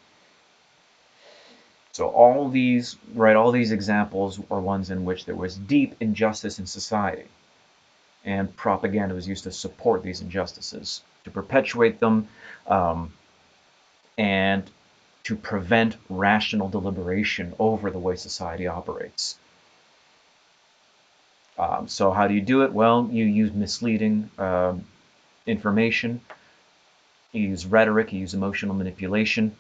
So all these examples are ones in which there was deep injustice in society, and propaganda was used to support these injustices, to perpetuate them, um, and to prevent rational deliberation over the way society operates. So how do you do it? Well, you use misleading information, you use rhetoric, you use emotional manipulation,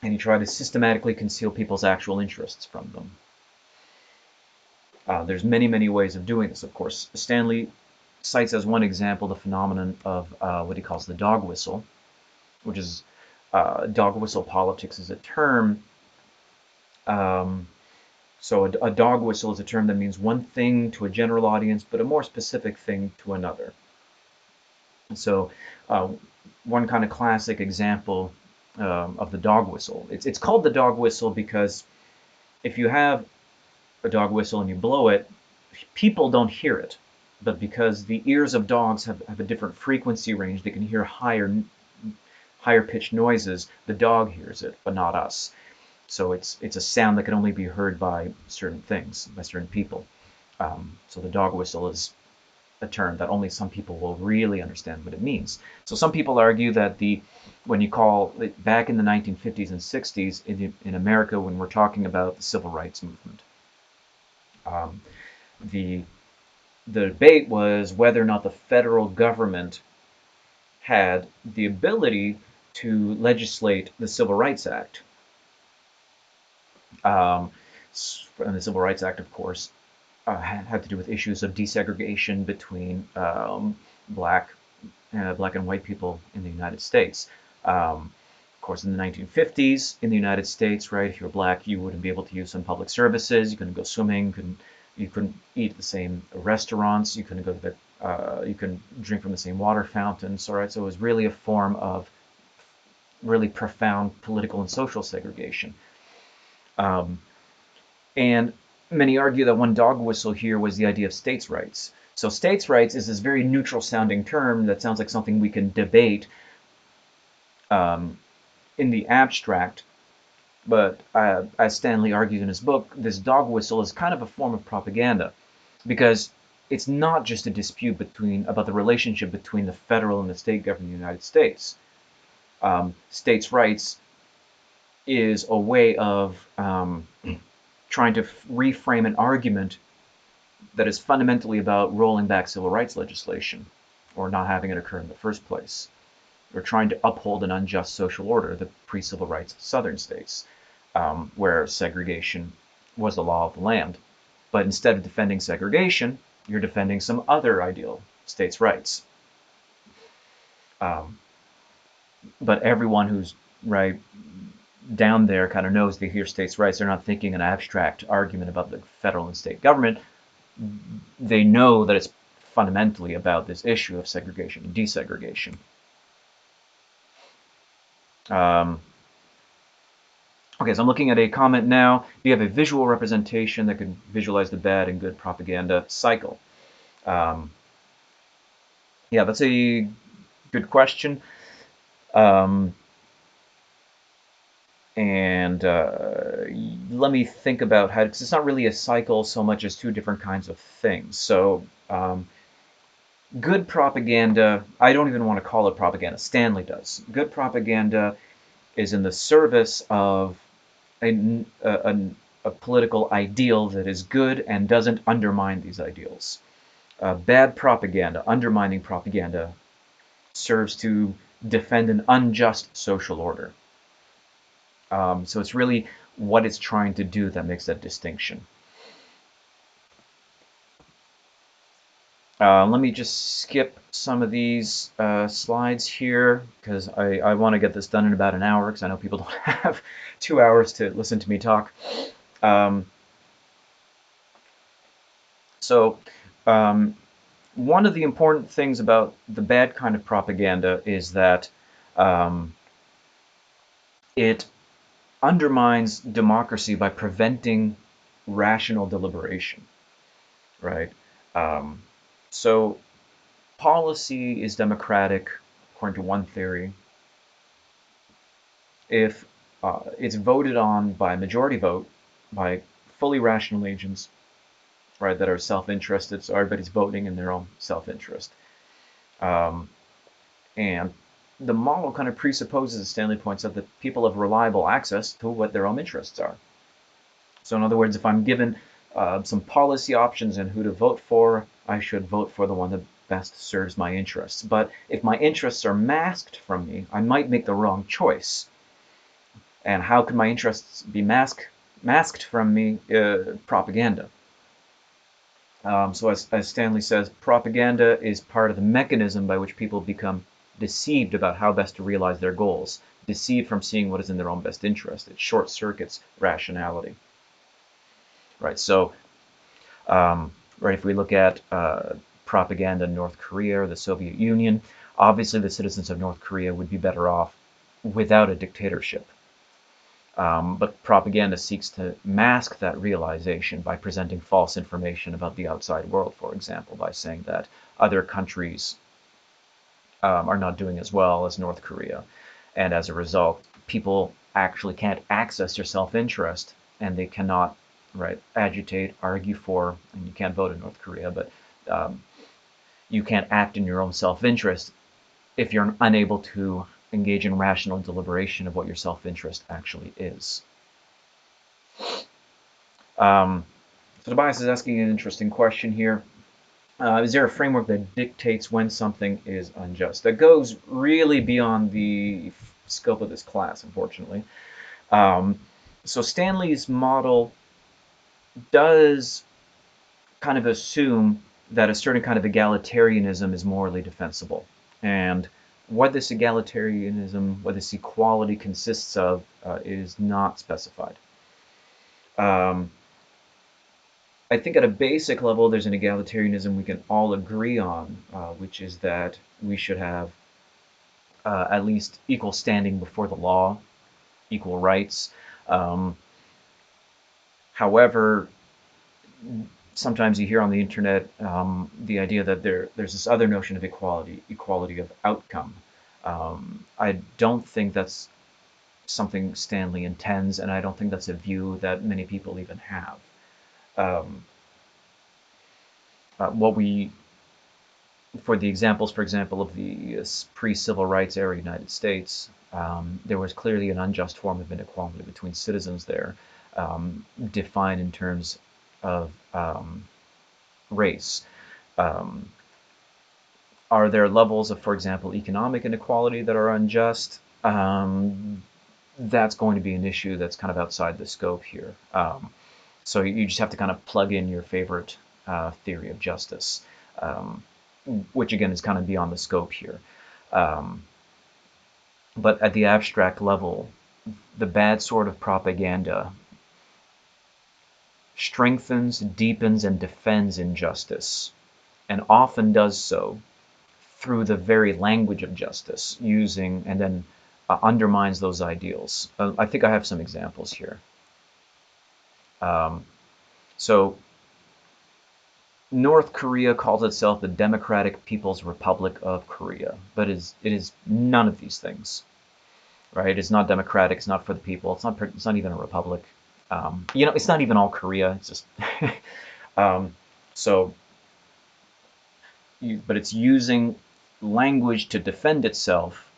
and you try to systematically conceal people's actual interests from them. There's many, many ways of doing this, of course. Stanley cites as one example the phenomenon of what he calls the dog whistle, which is dog whistle politics is a term. So a dog whistle is a term that means one thing to a general audience, but a more specific thing to another. So one kind of classic example of the dog whistle. It's called the dog whistle because if you have a dog whistle and you blow it, people don't hear it. But because the ears of dogs have a different frequency range, they can hear higher pitched noises, the dog hears it, but not us. So it's a sound that can only be heard by certain things, by certain people. So the dog whistle is a term that only some people will really understand what it means. So some people argue that when you call it back in the 1950s and 60s in America, when we're talking about the civil rights movement, the debate was whether or not the federal government had the ability to legislate the Civil Rights Act. And the Civil Rights Act, of course, had to do with issues of desegregation between black and white people in the United States. Of course, in the 1950s, in the United States, right, if you're black, you wouldn't be able to use some public services. You couldn't go swimming. You couldn't eat at the same restaurants. You couldn't go to you couldn't drink from the same water fountains. All right, so it was really a form of really profound political and social segregation. And many argue that one dog whistle here was the idea of states' rights. So states' rights is this very neutral sounding term that sounds like something we can debate in the abstract. But as Stanley argues in his book, this dog whistle is kind of a form of propaganda because it's not just a dispute about the relationship between the federal and the state government of the United States. States' rights is a way of trying to reframe an argument that is fundamentally about rolling back civil rights legislation or not having it occur in the first place. Or trying to uphold an unjust social order, the pre-civil rights southern states, where segregation was the law of the land. But instead of defending segregation, you're defending some other ideal, states' rights. But everyone who's right down there kind of knows they hear states' rights. They're not thinking an abstract argument about the federal and state government. They know that it's fundamentally about this issue of segregation and desegregation. Okay, so I'm looking at a comment now. You have a visual representation that can visualize the bad and good propaganda cycle. Yeah, that's a good question. And let me think about how, because it's not really a cycle so much as two different kinds of things. So good propaganda, I don't even want to call it propaganda. Stanley does. Good propaganda is in the service of a political ideal that is good and doesn't undermine these ideals. Bad propaganda, undermining propaganda, serves to defend an unjust social order. So it's really what it's trying to do that makes that distinction. Let me just skip some of these slides here because I want to get this done in about an hour because I know people don't have 2 hours to listen to me talk. Um, so one of the important things about the bad kind of propaganda is that um, it undermines democracy by preventing rational deliberation, right? Um, so policy is democratic, according to one theory, if it's voted on by majority vote by fully rational agents, right, that are self-interested. So everybody's voting in their own self-interest. Um, and the model kind of presupposes, as Stanley points out, that people have reliable access to what their own interests are. So in other words, if I'm given some policy options and who to vote for, I should vote for the one that best serves my interests. But if my interests are masked from me, I might make the wrong choice. And how could my interests be masked from me? Propaganda. So as Stanley says, propaganda is part of the mechanism by which people become deceived about how best to realize their goals, deceived from seeing what is in their own best interest. It short circuits rationality. Right. So, right, if we look at propaganda in North Korea or the Soviet Union, obviously the citizens of North Korea would be better off without a dictatorship. But propaganda seeks to mask that realization by presenting false information about the outside world, for example, by saying that other countries are not doing as well as North Korea. And as a result, people actually can't access their self-interest and they cannot, right, agitate, argue for, and you can't vote in North Korea, but um, you can't act in your own self-interest if you're unable to engage in rational deliberation of what your self-interest actually is. So Tobias is asking an interesting question here. Is there a framework that dictates when something is unjust? That goes really beyond the scope of this class, unfortunately. Um, so Stanley's model does kind of assume that a certain kind of egalitarianism is morally defensible. And what this egalitarianism, what this equality consists of, is not specified. Um, I think at a basic level, there's an egalitarianism we can all agree on, which is that we should have at least equal standing before the law, equal rights. Um, However, sometimes you hear on the internet the idea that there's this other notion of equality, equality of outcome. I don't think that's something Stanley intends, and I don't think that's a view that many people even have. Um, what we For the examples, for example, of the pre-civil rights era United States, there was clearly an unjust form of inequality between citizens there, defined in terms of race. Um, are there levels of, for example, economic inequality that are unjust? That's going to be an issue that's kind of outside the scope here. So you just have to kind of plug in your favorite theory of justice. Which again is kind of beyond the scope here. Um, but at the abstract level, the bad sort of propaganda strengthens, deepens, and defends injustice, and often does so through the very language of justice, using and then undermines those ideals. I think I have some examples here. Um, so North Korea calls itself the Democratic People's Republic of Korea, but it is none of these things, right? It's not democratic. It's not for the people. It's not even a republic. It's not even all Korea. It's just um, so. But it's using language to defend itself.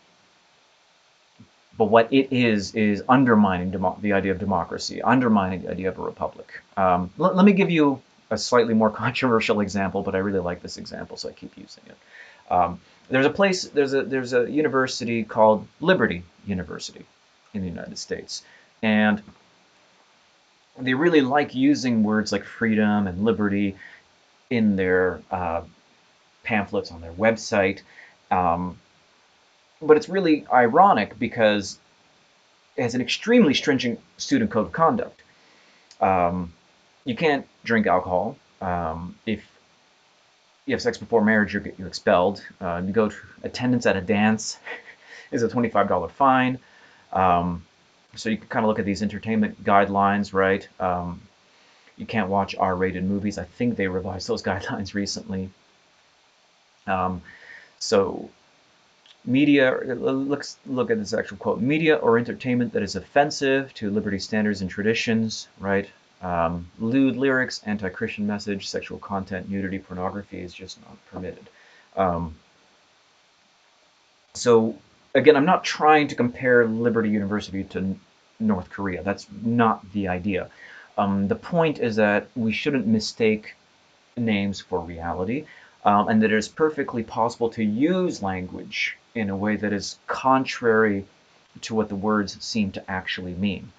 But what it is undermining the idea of democracy, undermining the idea of a republic. Let me give you a slightly more controversial example, but I really like this example, so I keep using it. There's a university called Liberty University. in the United States. And they really like using words like freedom and liberty in their pamphlets on their website. Um, but it's really ironic because it has an extremely stringent student code of conduct. Um, you can't drink alcohol. If you have sex before marriage, you're expelled. You go to attendance at a dance is a $25 fine. Um, so you can kind of look at these entertainment guidelines, right? You can't watch R-rated movies. I think they revised those guidelines recently. Um, so let's look at this actual quote. Media or entertainment that is offensive to liberty standards and traditions, right? Lewd lyrics, anti-Christian message, sexual content, nudity, pornography is just not permitted. Um, so again, I'm not trying to compare Liberty University to North Korea. That's not the idea. The point is that we shouldn't mistake names for reality, and that it is perfectly possible to use language in a way that is contrary to what the words seem to actually mean.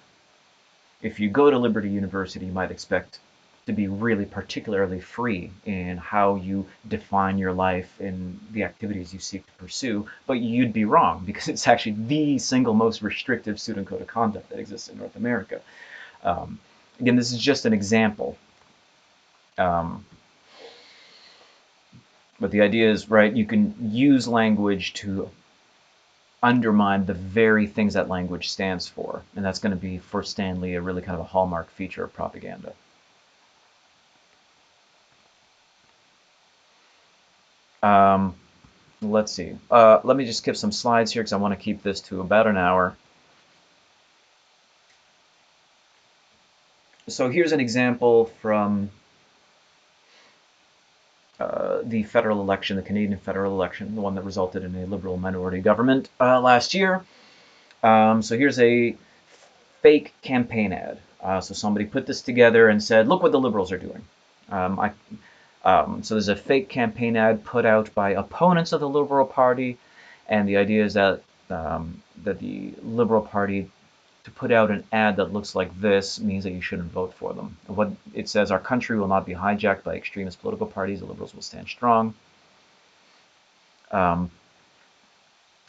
If you go to Liberty University, you might expect to be really particularly free in how you define your life and the activities you seek to pursue, but you'd be wrong because it's actually the single most restrictive student code of conduct that exists in North America. Um, Again, this is just an example. Um, but the idea is, right, you can use language to undermine the very things that language stands for. And that's going to be, for Stanley, a really kind of a hallmark feature of propaganda. Um, let's see. Let me just skip some slides here because I want to keep this to about an hour. So here's an example from the federal election, the Canadian federal election, the one that resulted in a Liberal minority government last year. So here's a fake campaign ad. So somebody put this together and said, look what the Liberals are doing. So there's a fake campaign ad put out by opponents of the Liberal Party, and the idea is that that the Liberal Party, to put out an ad that looks like this, means that you shouldn't vote for them. What it says: our country will not be hijacked by extremist political parties. The Liberals will stand strong. Um,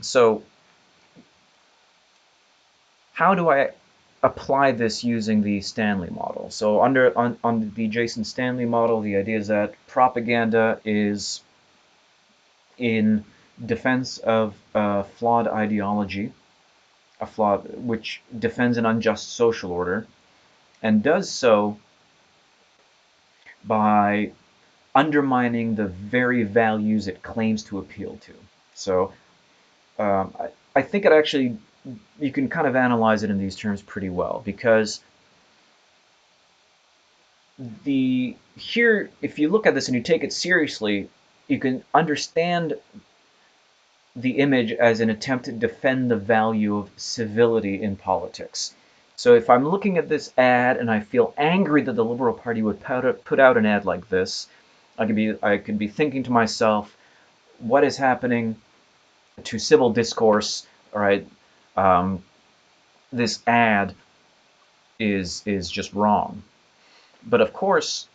so how do I apply this using the Stanley model? So on the Jason Stanley model, the idea is that propaganda is in defense of a flawed ideology, which defends an unjust social order, and does so by undermining the very values it claims to appeal to. So I think it actually, you can kind of analyze it in these terms pretty well, because if you look at this and you take it seriously, you can understand the image as an attempt to defend the value of civility in politics. So if I'm looking at this ad and I feel angry that the Liberal Party would put out an ad like this, I could be thinking to myself, what is happening to civil discourse? All right, this ad is just wrong. But of course,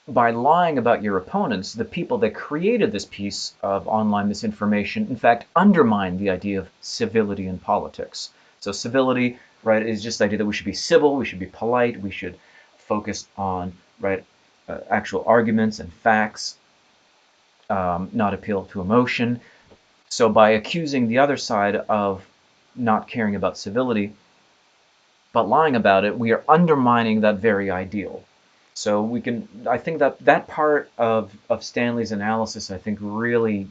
by lying about your opponents, the people that created this piece of online misinformation, in fact, undermine the idea of civility in politics. So civility, right, is just the idea that we should be civil, we should be polite, we should focus on, right, actual arguments and facts, not appeal to emotion. So by accusing the other side of not caring about civility, but lying about it, we are undermining that very ideal. So I think that that part of Stanley's analysis, I think, really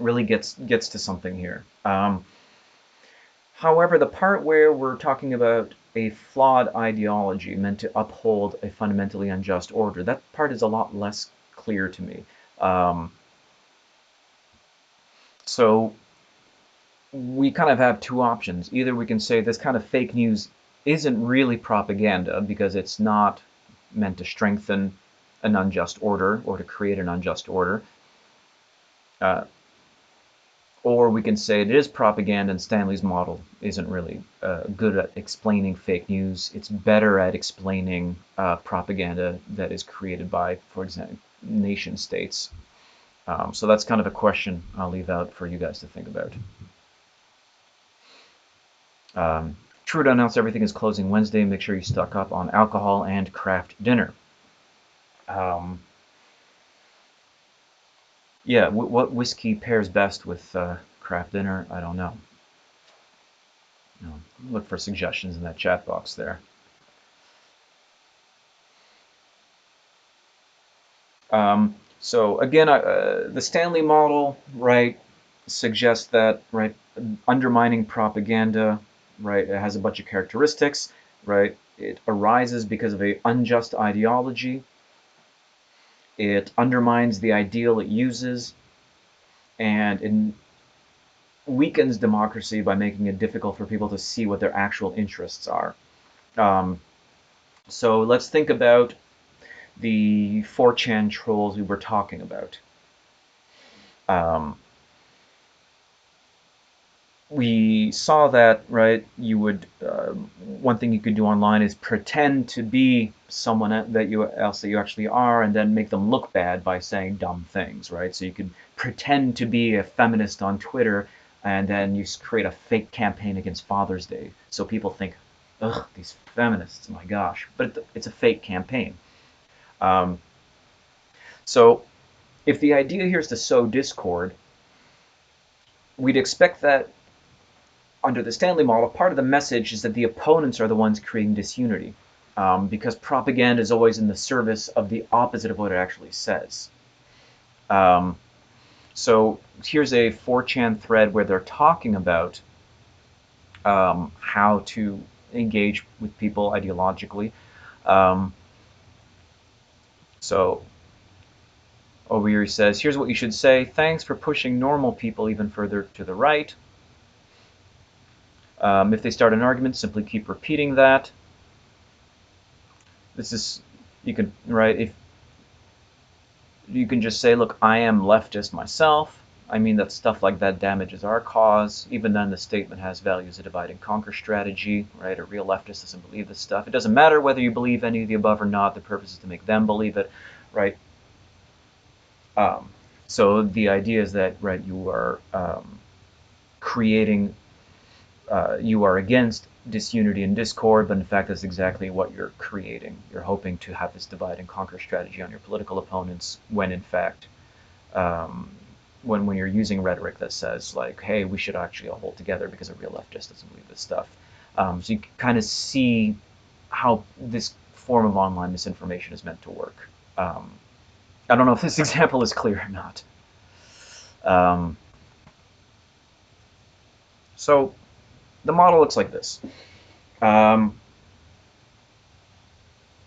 gets to something here. However, the part where we're talking about a flawed ideology meant to uphold a fundamentally unjust order, that part is a lot less clear to me. So we kind of have two options. Either we can say this kind of fake news isn't really propaganda because it's not meant to strengthen an unjust order or to create an unjust order, uh, Or we can say it is propaganda, and Stanley's model isn't really good at explaining fake news. It's better at explaining propaganda that is created by, for example, nation states. So that's kind of a question I'll leave out for you guys to think about. Trudeau announced everything is closing Wednesday. Make sure you stock up on alcohol and craft dinner. Yeah, what whiskey pairs best with craft dinner? I don't know. Look for suggestions in that chat box there. So again, the Stanley model, right, suggests that, right, undermining propaganda, right, it has a bunch of characteristics, right. It arises because of an unjust ideology. It undermines the ideal it uses, and it weakens democracy by making it difficult for people to see what their actual interests are. So let's think about the 4chan trolls we were talking about. We saw that, right, you would, one thing you could do online is pretend to be someone that you actually are, and then make them look bad by saying dumb things, right? So you could pretend to be a feminist on Twitter, and then you create a fake campaign against Father's Day. So people think, ugh, these feminists, my gosh. But it's a fake campaign. So if the idea here is to sow discord, we'd expect that under the Stanley model, part of the message is that the opponents are the ones creating disunity, because propaganda is always in the service of the opposite of what it actually says. So here's a 4chan thread where they're talking about how to engage with people ideologically. So over here he says, here's what you should say. Thanks for pushing normal people even further to the right. If they start an argument, simply keep repeating that. This is, you can, right, if you can just say, look, I am leftist myself. I mean that stuff like that damages our cause. Even then, the statement has values a divide and conquer strategy, right? A real leftist doesn't believe this stuff. It doesn't matter whether you believe any of the above or not. The purpose is to make them believe it, right? So the idea is that, right, you are creating, you are against disunity and discord, but in fact that's exactly what you're creating. You're hoping to have this divide and conquer strategy on your political opponents, when in fact, when you're using rhetoric that says, like, hey, we should actually all hold together because a real leftist doesn't believe this stuff. So you can kind of see how this form of online misinformation is meant to work. I don't know if this example is clear or not. So the model looks like this.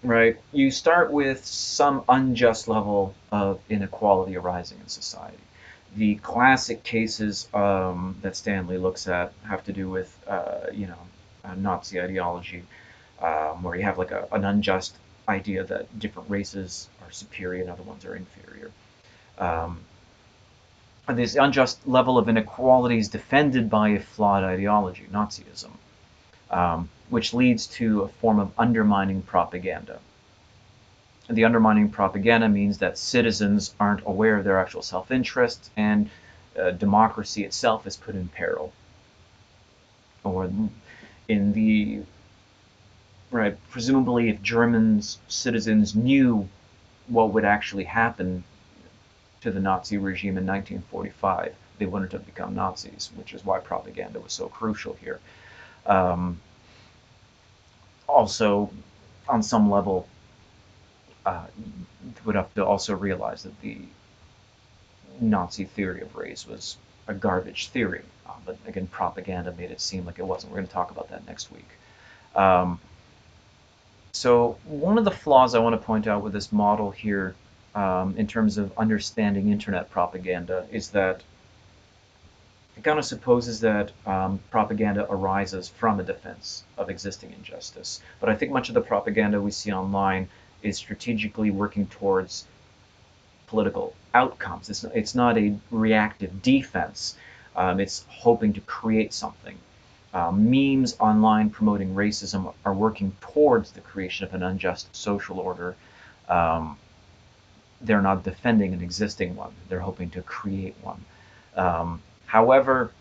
Right? You start with some unjust level of inequality arising in society. The classic cases that Stanley looks at have to do with, Nazi ideology, where you have like an unjust idea that different races are superior and other ones are inferior. And this unjust level of inequality is defended by a flawed ideology, Nazism, which leads to a form of undermining propaganda. And the undermining propaganda means that citizens aren't aware of their actual self-interest, and democracy itself is put in peril. Or in the, right, presumably if German citizens knew what would actually happen to the Nazi regime in 1945, they wouldn't have become Nazis, which is why propaganda was so crucial here. Also, on some level, you would have to also realize that the Nazi theory of race was a garbage theory. But again, propaganda made it seem like it wasn't. We're going to talk about that next week. So one of the flaws I want to point out with this model here, in terms of understanding internet propaganda, is that it kind of supposes that propaganda arises from a defense of existing injustice. But I think much of the propaganda we see online is strategically working towards political outcomes. It's not a reactive defense. It's hoping to create something. Memes online promoting racism are working towards the creation of an unjust social order. Um, they're not defending an existing one. They're hoping to create one. However,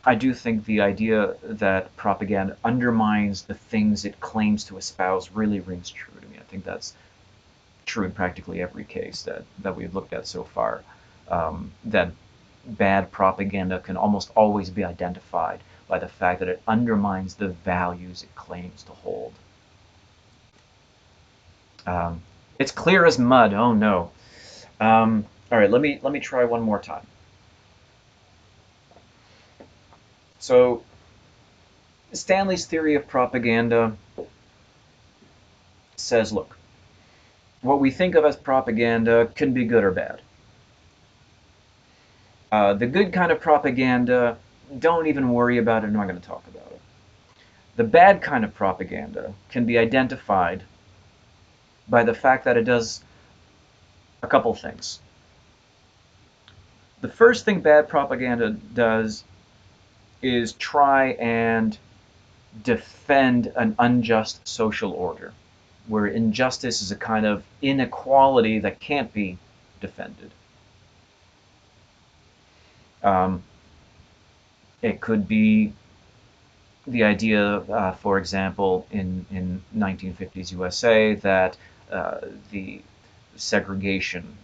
I do think the idea that propaganda undermines the things it claims to espouse really rings true to me. I think that's true in practically every case that we've looked at so far. That bad propaganda can almost always be identified by the fact that it undermines the values it claims to hold. Um, it's clear as mud. Oh no. All right, let me try one more time. So Stanley's theory of propaganda says, look, what we think of as propaganda can be good or bad. The good kind of propaganda, don't even worry about it. I'm not going to talk about it. The bad kind of propaganda can be identified by the fact that it does a couple things. The first thing bad propaganda does is try and defend an unjust social order, where injustice is a kind of inequality that can't be defended. Um, it could be the idea, for example, in 1950s USA, that the segregation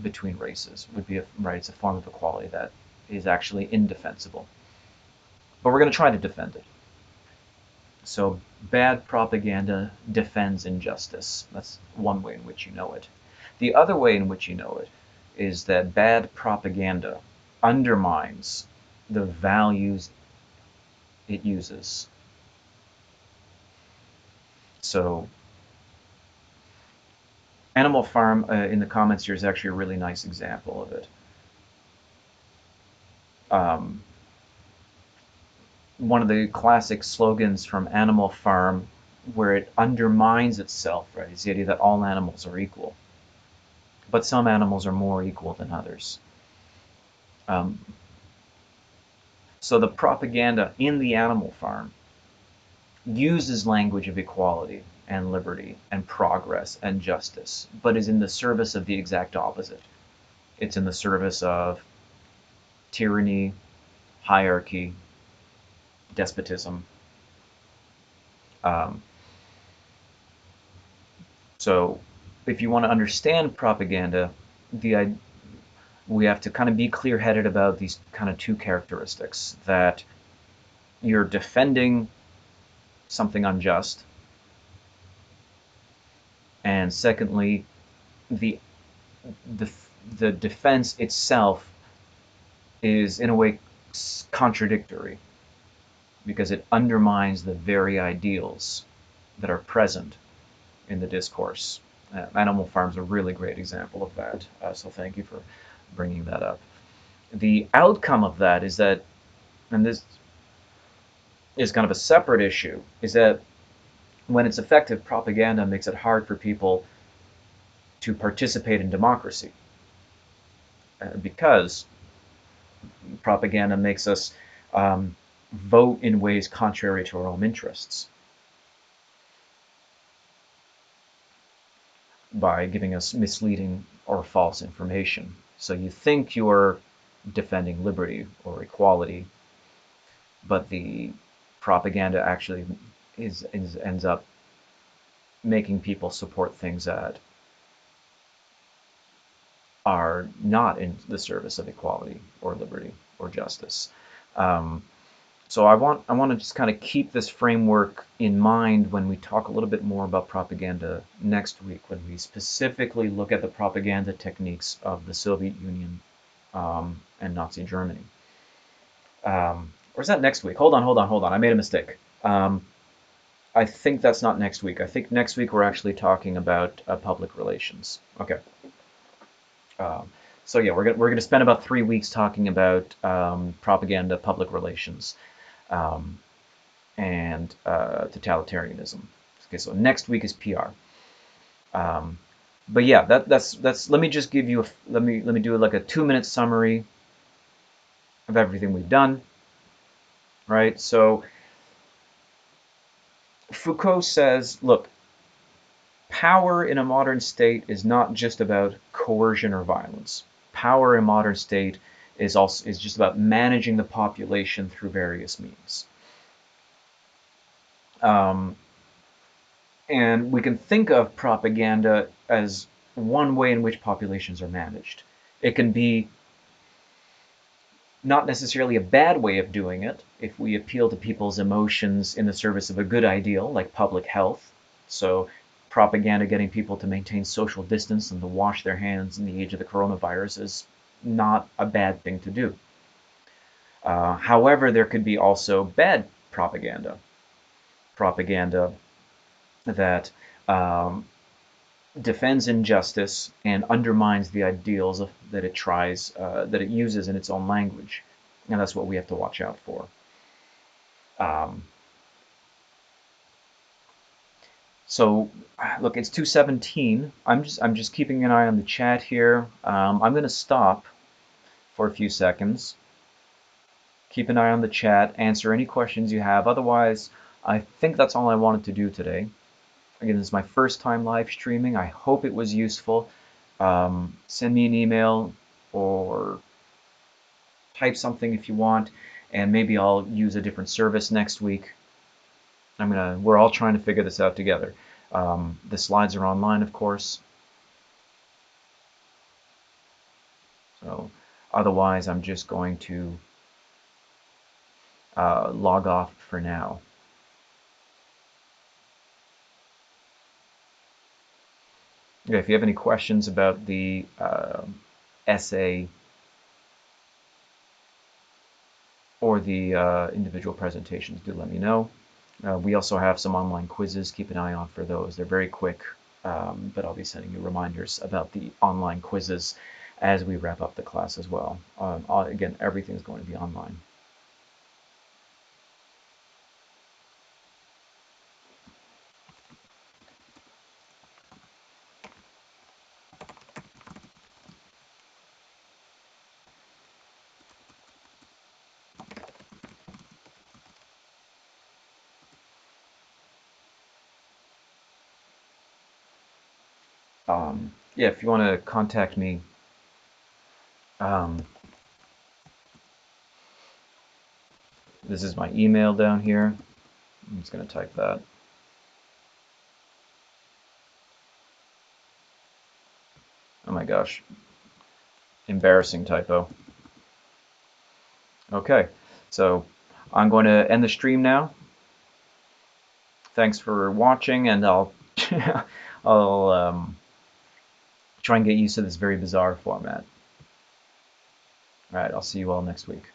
between races would be right. It's a form of equality that is actually indefensible, but we're going to try to defend it. So bad propaganda defends injustice. That's one way in which you know it. The other way in which you know it is that bad propaganda undermines the values it uses. So Animal Farm in the comments here is actually a really nice example of it. Um, One of the classic slogans from Animal Farm, where it undermines itself, right, is the idea that all animals are equal, but some animals are more equal than others. Um, so the propaganda in the Animal Farm uses language of equality and liberty and progress and justice, but is in the service of the exact opposite. It's in the service of tyranny, hierarchy, despotism. Um, so if you want to understand propaganda, the we have to kind of be clear-headed about these kind of two characteristics: that you're defending something unjust, and secondly, the the the defense itself is in a way contradictory because it undermines the very ideals that are present in the discourse. Animal Farm's a really great example of that, so thank you for bringing that up. The outcome of that is that, and this is kind of a separate issue, is that when it's effective, propaganda makes it hard for people to participate in democracy because propaganda makes us vote in ways contrary to our own interests by giving us misleading or false information. So you think you're defending liberty or equality, but the propaganda actually ends up making people support things that are not in the service of equality or liberty or justice. Um, so I want to just kind of keep this framework in mind when we talk a little bit more about propaganda next week, when we specifically look at the propaganda techniques of the Soviet Union and Nazi Germany. Or is that next week? Hold on. I made a mistake. I think that's not next week. I think next week we're actually talking about public relations. Okay. Um, so yeah, we're gonna spend about 3 weeks talking about propaganda, public relations, um, and totalitarianism. Okay, so next week is PR. Um, but yeah, that's. Let me just give you let me do like a 2-minute summary of everything we've done, right? So Foucault says, look, power in a modern state is not just about coercion or violence. Power in a modern state is just about managing the population through various means. And we can think of propaganda as one way in which populations are managed. It can be not necessarily a bad way of doing it if we appeal to people's emotions in the service of a good ideal like public health. So propaganda getting people to maintain social distance and to wash their hands in the age of the coronavirus is not a bad thing to do. However, there could be also bad propaganda. Propaganda that defends injustice and undermines the ideals that it uses in its own language, and that's what we have to watch out for. So, look, it's 2:17. I'm just keeping an eye on the chat here. I'm going to stop for a few seconds. Keep an eye on the chat. Answer any questions you have. Otherwise, I think that's all I wanted to do today. Again, this is my first time live streaming. I hope it was useful. Send me an email or type something if you want, and maybe I'll use a different service next week. We're all trying to figure this out together. The slides are online, of course. So otherwise, I'm just going to log off for now. Okay, if you have any questions about the essay or the individual presentations, do let me know. We also have some online quizzes. Keep an eye on for those. They're very quick, but I'll be sending you reminders about the online quizzes as we wrap up the class as well. Again, everything's going to be online. Yeah, if you want to contact me, this is my email down here. I'm just going to type that. Oh my gosh. Embarrassing typo. Okay, so I'm going to end the stream now. Thanks for watching, and I'll try and get used to this very bizarre format. All right, I'll see you all next week.